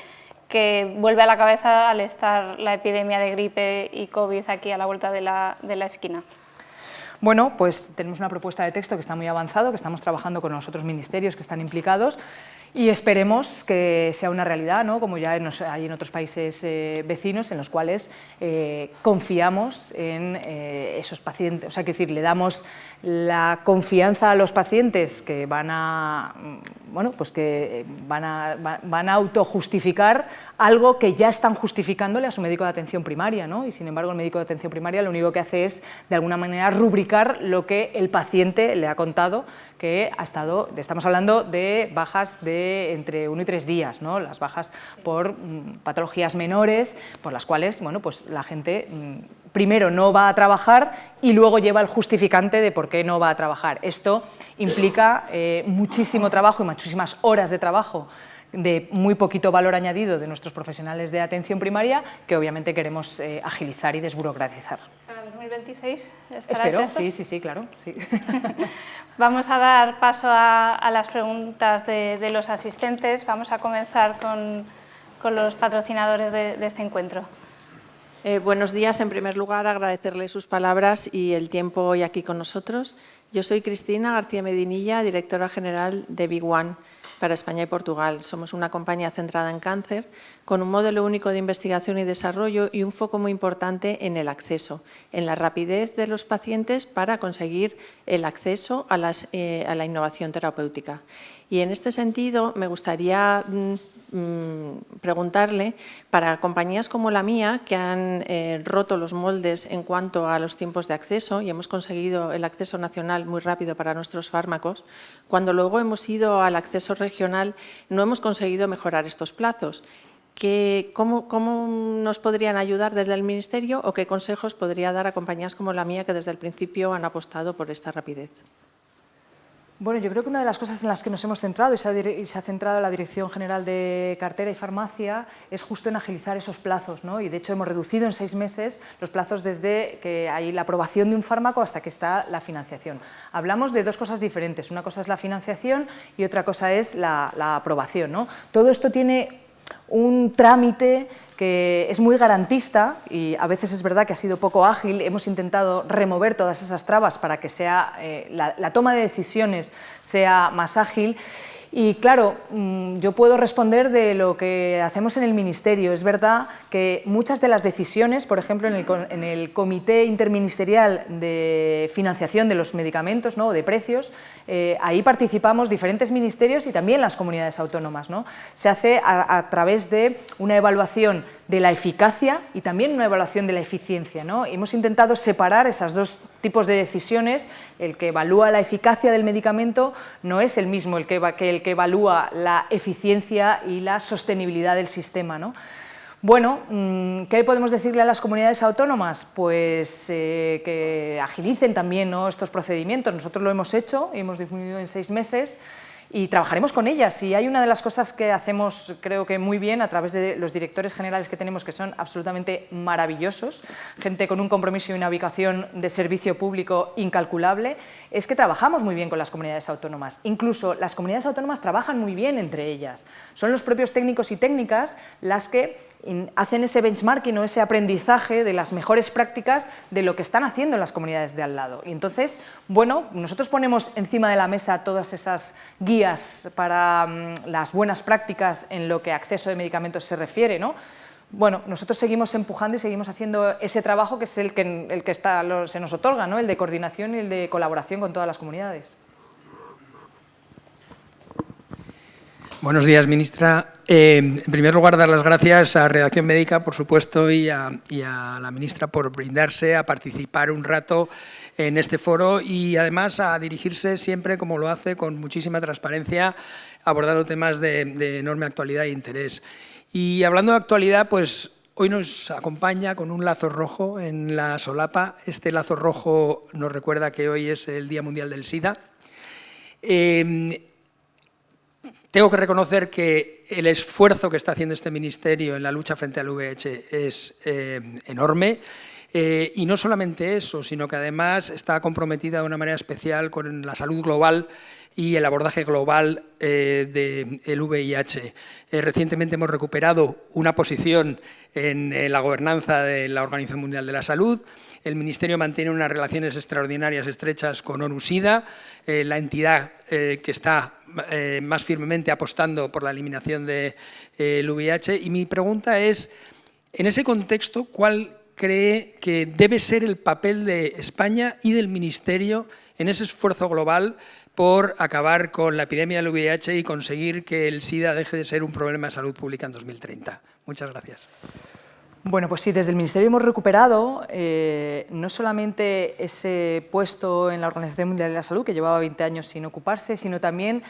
vuelve a la cabeza al estar la epidemia de gripe y COVID aquí a la vuelta de la esquina. Bueno, pues tenemos una propuesta de texto que está muy avanzado, que estamos trabajando con los otros ministerios que están implicados y esperemos que sea una realidad, ¿no? Como ya hay en otros países vecinos en los cuales confiamos en esos pacientes, o sea, que decir, le damos la confianza a los pacientes que van a autojustificar algo que ya están justificándole a su médico de atención primaria, ¿no? Y sin embargo el médico de atención primaria lo único que hace es de alguna manera rubricar lo que el paciente le ha contado, que ha estado, estamos hablando de bajas de entre 1 y 3 días, ¿no? Las bajas por patologías menores, por las cuales, bueno, pues la gente primero no va a trabajar y luego lleva el justificante de por qué no va a trabajar. Esto implica muchísimo trabajo y muchísimas horas de trabajo de muy poquito valor añadido de nuestros profesionales de atención primaria, que obviamente queremos agilizar y desburocratizar. ¿Para 2026 estará Espero, el texto? sí, claro. Sí. Vamos a dar paso a las preguntas de los asistentes. Vamos a comenzar con los patrocinadores de este encuentro. Buenos días. En primer lugar, agradecerle sus palabras y el tiempo hoy aquí con nosotros. Yo soy Cristina García Medinilla, directora general de Big One para España y Portugal. Somos una compañía centrada en cáncer, con un modelo único de investigación y desarrollo y un foco muy importante en el acceso, en la rapidez de los pacientes para conseguir el acceso a la innovación terapéutica. Y en este sentido, me gustaría preguntarle, para compañías como la mía, que han roto los moldes en cuanto a los tiempos de acceso y hemos conseguido el acceso nacional muy rápido para nuestros fármacos, cuando luego hemos ido al acceso regional no hemos conseguido mejorar estos plazos. ¿Cómo nos podrían ayudar desde el Ministerio o qué consejos podría dar a compañías como la mía que desde el principio han apostado por esta rapidez? Bueno, yo creo que una de las cosas en las que nos hemos centrado y se ha centrado la Dirección General de Cartera y Farmacia es justo en agilizar esos plazos, ¿no? Y de hecho hemos reducido en 6 meses los plazos desde que hay la aprobación de un fármaco hasta que está la financiación. Hablamos de 2 cosas diferentes, una cosa es la financiación y otra cosa es la aprobación, ¿no? Todo esto tiene un trámite que es muy garantista y a veces es verdad que ha sido poco ágil. Hemos intentado remover todas esas trabas para que sea, la toma de decisiones sea más ágil Y claro, yo puedo responder de lo que hacemos en el Ministerio. Es verdad que muchas de las decisiones, por ejemplo, en el Comité Interministerial de Financiación de los Medicamentos, ¿no?, de precios, ahí participamos diferentes ministerios y también las comunidades autónomas, ¿no? Se hace a través de una evaluación de la eficacia y también una evaluación de la eficiencia, ¿no? Hemos intentado separar esos dos tipos de decisiones. El que evalúa la eficacia del medicamento no es el mismo el que evalúa la eficiencia y la sostenibilidad del sistema, ¿no? Bueno, ¿qué podemos decirle a las comunidades autónomas? Pues que agilicen también, ¿no?, estos procedimientos. Nosotros lo hemos hecho, hemos disminuido en 6 meses y trabajaremos con ellas. Y hay una de las cosas que hacemos, creo que muy bien, a través de los directores generales que tenemos, que son absolutamente maravillosos, gente con un compromiso y una ubicación de servicio público incalculable, es que trabajamos muy bien con las comunidades autónomas. Incluso las comunidades autónomas trabajan muy bien entre ellas. Son los propios técnicos y técnicas las que hacen ese benchmarking o ese aprendizaje de las mejores prácticas de lo que están haciendo en las comunidades de al lado. Y entonces, bueno, nosotros ponemos encima de la mesa todas esas guías para las buenas prácticas en lo que a acceso de medicamentos se refiere, ¿no? Bueno, nosotros seguimos empujando y seguimos haciendo ese trabajo que es el que se nos otorga, ¿no?, el de coordinación y el de colaboración con todas las comunidades. Buenos días, ministra. En primer lugar, dar las gracias a Redacción Médica, por supuesto, y a la ministra por brindarse a participar un rato en este foro y, además, a dirigirse siempre, como lo hace, con muchísima transparencia, abordando temas de enorme actualidad e interés. Y hablando de actualidad, pues hoy nos acompaña con un lazo rojo en la solapa. Este lazo rojo nos recuerda que hoy es el Día Mundial del SIDA. Tengo que reconocer que el esfuerzo que está haciendo este Ministerio en la lucha frente al VIH es enorme. Y no solamente eso, sino que además está comprometida de una manera especial con la salud global y el abordaje global del VIH. Recientemente hemos recuperado una posición en la gobernanza de la Organización Mundial de la Salud. El Ministerio mantiene unas relaciones extraordinarias, estrechas con ONU-SIDA, la entidad que está más firmemente apostando por la eliminación del VIH. Y mi pregunta es, en ese contexto, ¿cuál cree que debe ser el papel de España y del Ministerio en ese esfuerzo global por acabar con la epidemia del VIH y conseguir que el SIDA deje de ser un problema de salud pública en 2030? Muchas gracias. Bueno, pues sí, desde el Ministerio hemos recuperado no solamente ese puesto en la Organización Mundial de la Salud, que llevaba 20 años sin ocuparse, sino también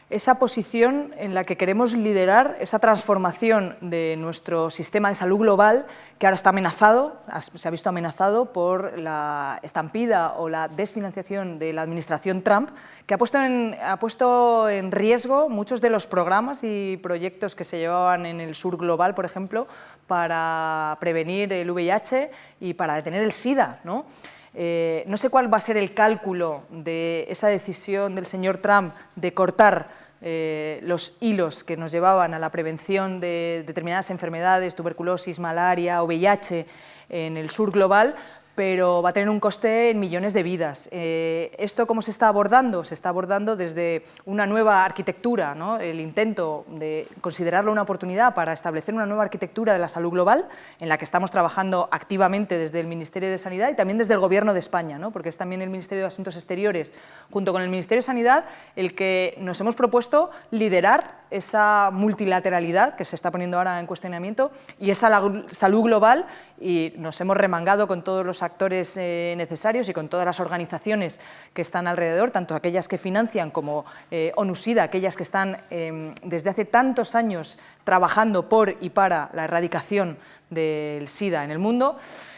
esa posición en la que queremos liderar esa transformación de nuestro sistema de salud global, que ahora está amenazado, se ha visto amenazado por la estampida o la desfinanciación de la administración Trump, que ha puesto en riesgo muchos de los programas y proyectos que se llevaban en el sur global, por ejemplo, para prevenir el VIH y para detener el SIDA, ¿no? No sé cuál va a ser el cálculo de esa decisión del señor Trump de cortar los hilos que nos llevaban a la prevención de determinadas enfermedades, tuberculosis, malaria o VIH en el sur global, pero va a tener un coste en millones de vidas. ¿Esto cómo se está abordando? Se está abordando desde una nueva arquitectura, ¿no? El intento de considerarlo una oportunidad para establecer una nueva arquitectura de la salud global, en la que estamos trabajando activamente desde el Ministerio de Sanidad y también desde el Gobierno de España, ¿no? Porque es también el Ministerio de Asuntos Exteriores, junto con el Ministerio de Sanidad, el que nos hemos propuesto liderar esa multilateralidad que se está poniendo ahora en cuestionamiento y esa salud global, y nos hemos remangado con todos los actores necesarios y con todas las organizaciones que están alrededor, tanto aquellas que financian como ONU-SIDA, aquellas que están desde hace tantos años trabajando por y para la erradicación del SIDA en el mundo.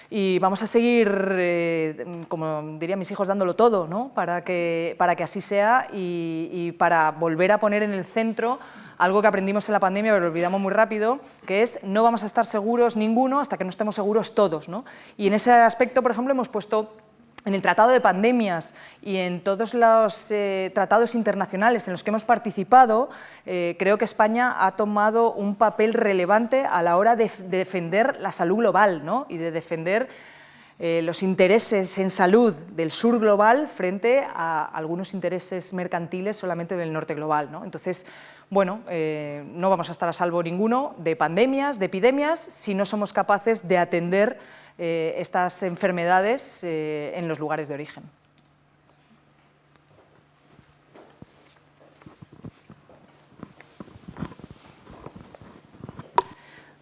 Y vamos a seguir, como dirían mis hijos, dándolo todo, ¿no? para que así sea y para volver a poner en el centro algo que aprendimos en la pandemia, pero lo olvidamos muy rápido, que es no vamos a estar seguros ninguno hasta que no estemos seguros todos, ¿no? Y en ese aspecto, por ejemplo, hemos puesto en el Tratado de Pandemias y en todos los tratados internacionales en los que hemos participado, creo que España ha tomado un papel relevante a la hora de defender la salud global, ¿no? Y de defender los intereses en salud del sur global frente a algunos intereses mercantiles solamente del norte global, ¿no? Entonces, bueno, no vamos a estar a salvo ninguno de pandemias, de epidemias, si no somos capaces de atender estas enfermedades en los lugares de origen.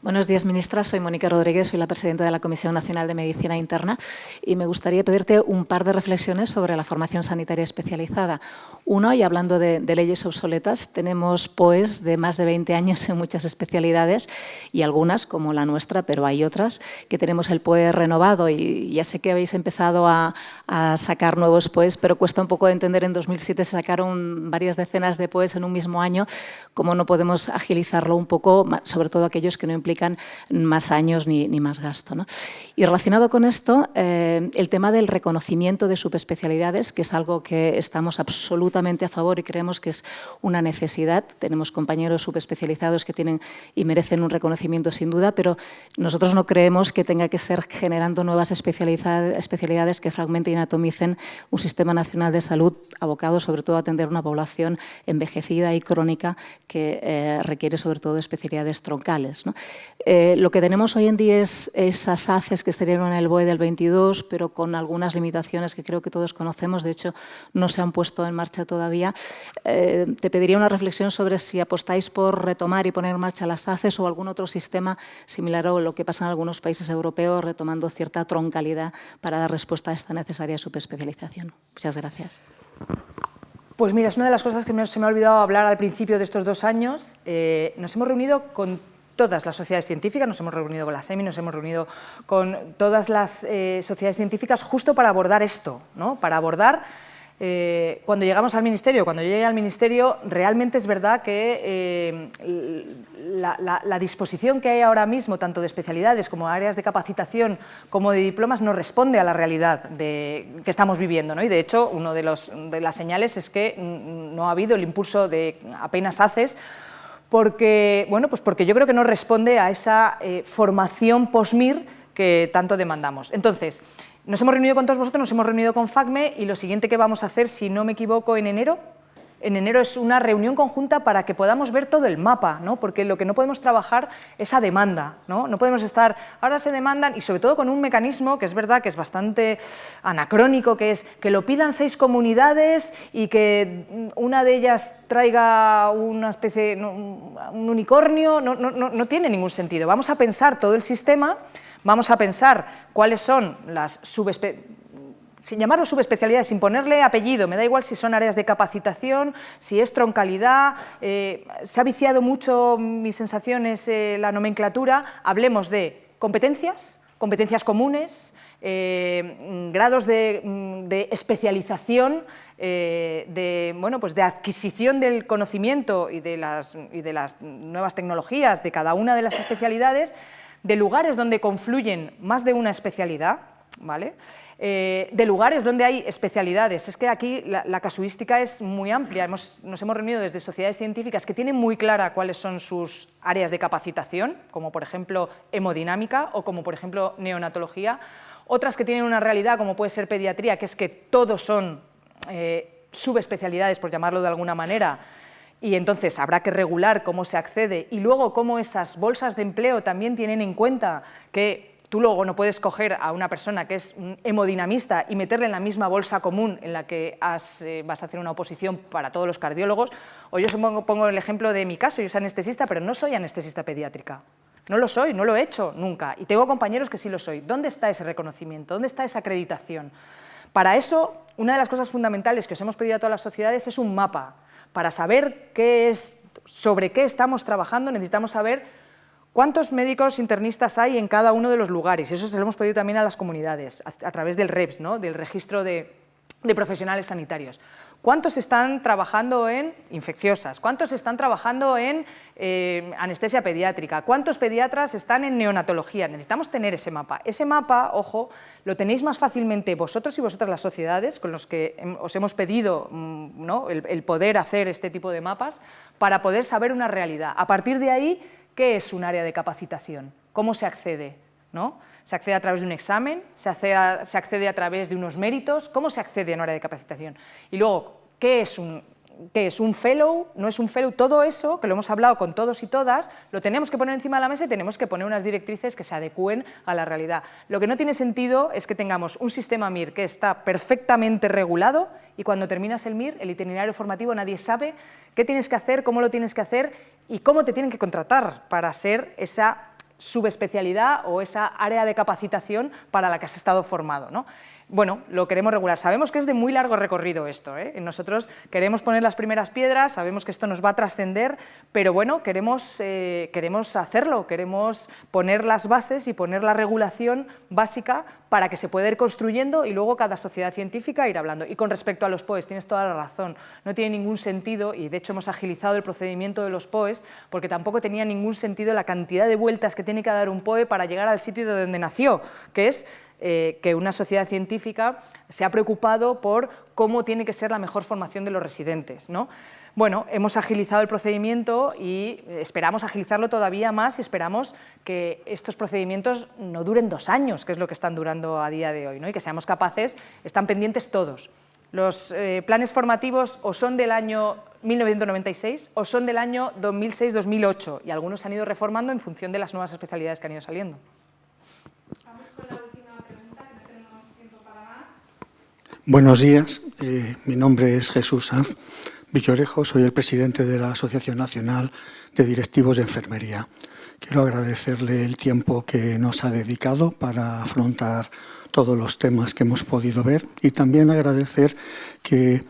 Buenos días, ministra. Soy Mónica Rodríguez, soy la presidenta de la Comisión Nacional de Medicina Interna y me gustaría pedirte un par de reflexiones sobre la formación sanitaria especializada. Uno, y hablando de leyes obsoletas, tenemos POEs de más de 20 años en muchas especialidades y algunas, como la nuestra, pero hay otras, que tenemos el POE renovado y ya sé que habéis empezado a sacar nuevos POEs, pero cuesta un poco de entender. En 2007 se sacaron varias decenas de POEs en un mismo año. ¿Cómo no podemos agilizarlo un poco, sobre todo aquellos que no implican más años ni más gasto, ¿no? Y relacionado con esto, el tema del reconocimiento de subespecialidades, que es algo que estamos absolutamente a favor y creemos que es una necesidad. Tenemos compañeros subespecializados que tienen y merecen un reconocimiento sin duda, pero nosotros no creemos que tenga que ser generando nuevas especialidades que fragmenten y atomicen un sistema nacional de salud abocado sobre todo a atender una población envejecida y crónica que requiere sobre todo especialidades troncales, ¿no? Lo que tenemos hoy en día es esas ACES que estarían en el BOE del 22, pero con algunas limitaciones que creo que todos conocemos. De hecho, no se han puesto en marcha todavía. Te pediría una reflexión sobre si apostáis por retomar y poner en marcha las ACES o algún otro sistema similar a lo que pasa en algunos países europeos, retomando cierta troncalidad para dar respuesta a esta necesaria subespecialización. Muchas gracias. Pues mira, es una de las cosas que se me ha olvidado hablar al principio de estos 2 años. Nos hemos reunido con todas las sociedades científicas, nos hemos reunido con la SEMI, nos hemos reunido con todas las sociedades científicas justo para abordar esto, ¿no? Para abordar, cuando llegamos al Ministerio, cuando yo llegué al Ministerio, realmente es verdad que la disposición que hay ahora mismo, tanto de especialidades como de áreas de capacitación, como de diplomas, no responde a la realidad que estamos viviendo, ¿no? Y de hecho, una de las señales es que no ha habido el impulso de apenas ACES, porque, bueno, pues porque yo creo que no responde a esa formación post-MIR que tanto demandamos. Entonces, nos hemos reunido con todos vosotros, nos hemos reunido con FACME y lo siguiente que vamos a hacer, si no me equivoco, en enero es una reunión conjunta para que podamos ver todo el mapa, ¿no? Porque lo que no podemos trabajar es a demanda, ¿no? No podemos estar, ahora se demandan, y sobre todo con un mecanismo que es verdad que es bastante anacrónico, que es que lo pidan 6 comunidades y que una de ellas traiga una especie, un unicornio, no tiene ningún sentido. Vamos a pensar todo el sistema, vamos a pensar cuáles son las sin llamarlo subespecialidades, sin ponerle apellido, me da igual si son áreas de capacitación, si es troncalidad, se ha viciado mucho, mis sensaciones, la nomenclatura. Hablemos de competencias comunes, grados de especialización, bueno, pues de adquisición del conocimiento y de las nuevas tecnologías de cada una de las especialidades, de lugares donde confluyen más de una especialidad, ¿vale? De lugares donde hay especialidades. Es que aquí la casuística es muy amplia. Nos hemos reunido desde sociedades científicas que tienen muy clara cuáles son sus áreas de capacitación, como por ejemplo hemodinámica o como por ejemplo neonatología, otras que tienen una realidad como puede ser pediatría, que es que todos son subespecialidades, por llamarlo de alguna manera, y entonces habrá que regular cómo se accede y luego cómo esas bolsas de empleo también tienen en cuenta que tú luego no puedes coger a una persona que es un hemodinamista y meterle en la misma bolsa común en la que vas a hacer una oposición para todos los cardiólogos. O yo pongo el ejemplo de mi caso, yo soy anestesista, pero no soy anestesista pediátrica. No lo soy, no lo he hecho nunca. Y tengo compañeros que sí lo soy. ¿Dónde está ese reconocimiento? ¿Dónde está esa acreditación? Para eso, una de las cosas fundamentales que os hemos pedido a todas las sociedades es un mapa. Para saber sobre qué estamos trabajando, necesitamos saber ¿cuántos médicos internistas hay en cada uno de los lugares? Y eso se lo hemos pedido también a las comunidades, a través del REPS, ¿no? Del registro de profesionales sanitarios. ¿Cuántos están trabajando en infecciosas? ¿Cuántos están trabajando en anestesia pediátrica? ¿Cuántos pediatras están en neonatología? Necesitamos tener ese mapa. Ese mapa, ojo, lo tenéis más fácilmente vosotros y vosotras las sociedades con los que os hemos pedido, ¿no? el poder hacer este tipo de mapas para poder saber una realidad. A partir de ahí, ¿qué es un área de capacitación? ¿Cómo se accede? ¿no? Se accede a través de un examen, se accede a través de unos méritos. ¿Cómo se accede en hora de capacitación? Y luego, ¿qué es un fellow? ¿No es un fellow? Todo eso, que lo hemos hablado con todos y todas, lo tenemos que poner encima de la mesa y tenemos que poner unas directrices que se adecúen a la realidad. Lo que no tiene sentido es que tengamos un sistema MIR que está perfectamente regulado y cuando terminas el MIR, el itinerario formativo, nadie sabe qué tienes que hacer, cómo lo tienes que hacer y cómo te tienen que contratar para ser esa subespecialidad o esa área de capacitación para la que has estado formado, ¿no? Bueno, lo queremos regular. Sabemos que es de muy largo recorrido esto, ¿eh? Nosotros queremos poner las primeras piedras, sabemos que esto nos va a trascender, pero bueno, queremos hacerlo, queremos poner las bases y poner la regulación básica para que se pueda ir construyendo y luego cada sociedad científica ir hablando. Y con respecto a los POEs, tienes toda la razón, no tiene ningún sentido, y de hecho hemos agilizado el procedimiento de los POEs, porque tampoco tenía ningún sentido la cantidad de vueltas que tiene que dar un POE para llegar al sitio de donde nació, que es que una sociedad científica se ha preocupado por cómo tiene que ser la mejor formación de los residentes, ¿no? Bueno, hemos agilizado el procedimiento y esperamos agilizarlo todavía más y esperamos que estos procedimientos no duren 2 años, que es lo que están durando a día de hoy, ¿no? Y que seamos capaces, están pendientes todos. Los planes formativos o son del año 1996 o son del año 2006-2008 y algunos se han ido reformando en función de las nuevas especialidades que han ido saliendo. Buenos días, mi nombre es Jesús Sanz Villorejo, soy el presidente de la Asociación Nacional de Directivos de Enfermería. Quiero agradecerle el tiempo que nos ha dedicado para afrontar todos los temas que hemos podido ver y también agradecer que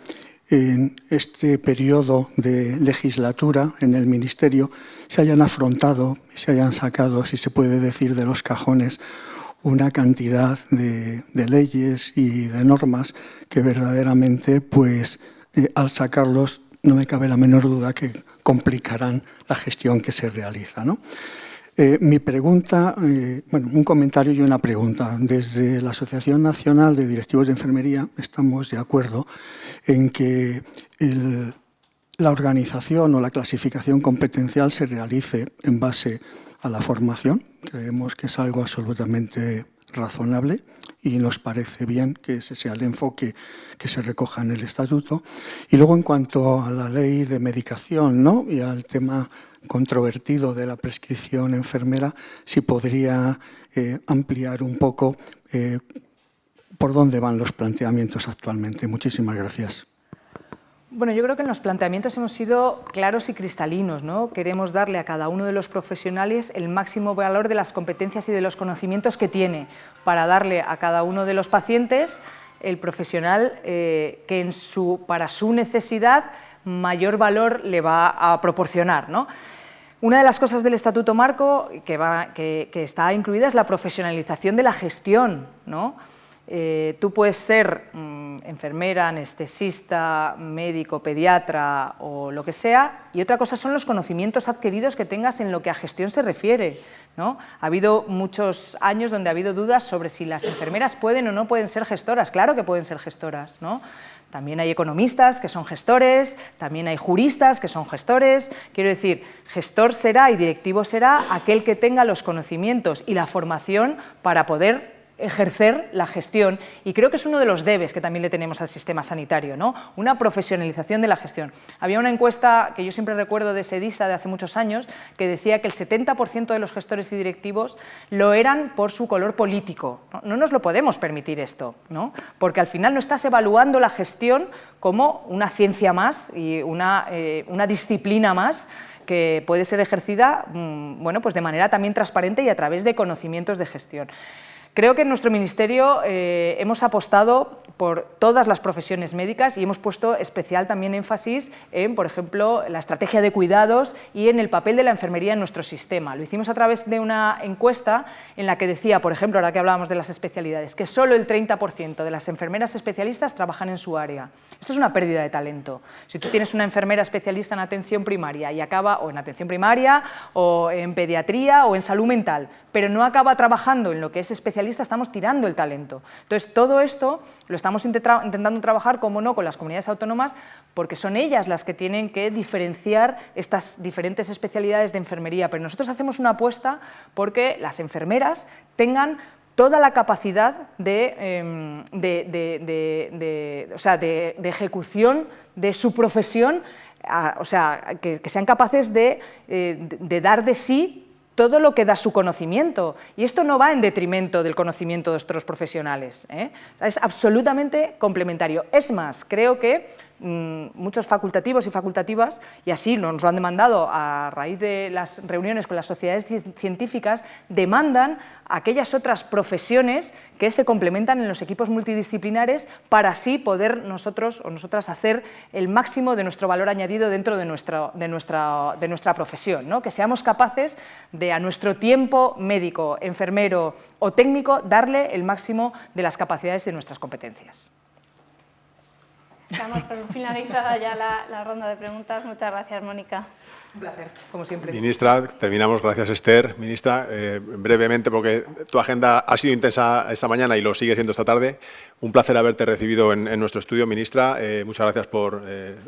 en este periodo de legislatura en el Ministerio se hayan afrontado y se hayan sacado, si se puede decir, de los cajones una cantidad de leyes y de normas que verdaderamente, pues, al sacarlos, no me cabe la menor duda que complicarán la gestión que se realiza, ¿no? Mi pregunta, bueno, un comentario y una pregunta. Desde la Asociación Nacional de Directivos de Enfermería estamos de acuerdo en que la organización o la clasificación competencial se realice en base a la formación. Creemos que es algo absolutamente razonable y nos parece bien que ese sea el enfoque que se recoja en el estatuto. Y luego, en cuanto a la ley de medicación, ¿no?, y al tema controvertido de la prescripción enfermera, si podría ampliar un poco por dónde van los planteamientos actualmente. Muchísimas gracias. Bueno, yo creo que en los planteamientos hemos sido claros y cristalinos, ¿no? Queremos darle a cada uno de los profesionales el máximo valor de las competencias y de los conocimientos que tiene, para darle a cada uno de los pacientes el profesional que para su necesidad mayor valor le va a proporcionar, ¿no? Una de las cosas del Estatuto Marco que está incluida es la profesionalización de la gestión, ¿no? Tú puedes ser enfermera, anestesista, médico, pediatra o lo que sea, y otra cosa son los conocimientos adquiridos que tengas en lo que a gestión se refiere, ¿no? Ha habido muchos años donde ha habido dudas sobre si las enfermeras pueden o no pueden ser gestoras. Claro que pueden ser gestoras, ¿no? También hay economistas que son gestores, también hay juristas que son gestores. Quiero decir, gestor será y directivo será aquel que tenga los conocimientos y la formación para poder ejercer la gestión, y creo que es uno de los debes que también le tenemos al sistema sanitario, ¿no? Una profesionalización de la gestión. Había una encuesta que yo siempre recuerdo de SEDISA de hace muchos años que decía que el 70% de los gestores y directivos lo eran por su color político. No nos lo podemos permitir esto, ¿no? Porque al final no estás evaluando la gestión como una ciencia más y una disciplina más que puede ser ejercida, bueno, pues de manera también transparente y a través de conocimientos de gestión. Creo que en nuestro Ministerio hemos apostado por todas las profesiones médicas y hemos puesto especial también énfasis en, por ejemplo, la estrategia de cuidados y en el papel de la enfermería en nuestro sistema. Lo hicimos a través de una encuesta en la que decía, por ejemplo, ahora que hablábamos de las especialidades, que solo el 30% de las enfermeras especialistas trabajan en su área. Esto es una pérdida de talento. Si tú tienes una enfermera especialista en atención primaria y acaba o en atención primaria o en pediatría o en salud mental, pero no acaba trabajando en lo que es especialidad especialista estamos tirando el talento. Entonces, todo esto lo estamos intentando trabajar, como no, con las comunidades autónomas, porque son ellas las que tienen que diferenciar estas diferentes especialidades de enfermería. Pero nosotros hacemos una apuesta porque las enfermeras tengan toda la capacidad de ejecución de su profesión, o sea, que sean capaces de dar de sí todo lo que da su conocimiento. Y esto no va en detrimento del conocimiento de otros profesionales, ¿eh? O sea, es absolutamente complementario. Es más, creo que muchos facultativos y facultativas, y así nos lo han demandado a raíz de las reuniones con las sociedades científicas, demandan aquellas otras profesiones que se complementan en los equipos multidisciplinares para así poder nosotros o nosotras hacer el máximo de nuestro valor añadido dentro de nuestra profesión, ¿no? Que seamos capaces de, a nuestro tiempo médico, enfermero o técnico, darle el máximo de las capacidades de nuestras competencias. Damos por finalizada ya la ronda de preguntas. Muchas gracias, Mónica. Un placer, como siempre. Ministra, terminamos. Gracias, Esther. Ministra, brevemente, porque tu agenda ha sido intensa esta mañana y lo sigue siendo esta tarde. Un placer haberte recibido en nuestro estudio, ministra. Muchas gracias por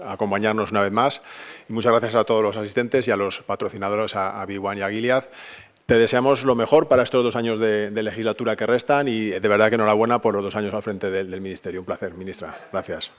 acompañarnos una vez más. Y muchas gracias a todos los asistentes y a los patrocinadores, a Big One y a Gilead. Te deseamos lo mejor para estos 2 años de legislatura que restan y de verdad que enhorabuena por los 2 años al frente del Ministerio. Un placer, ministra. Gracias.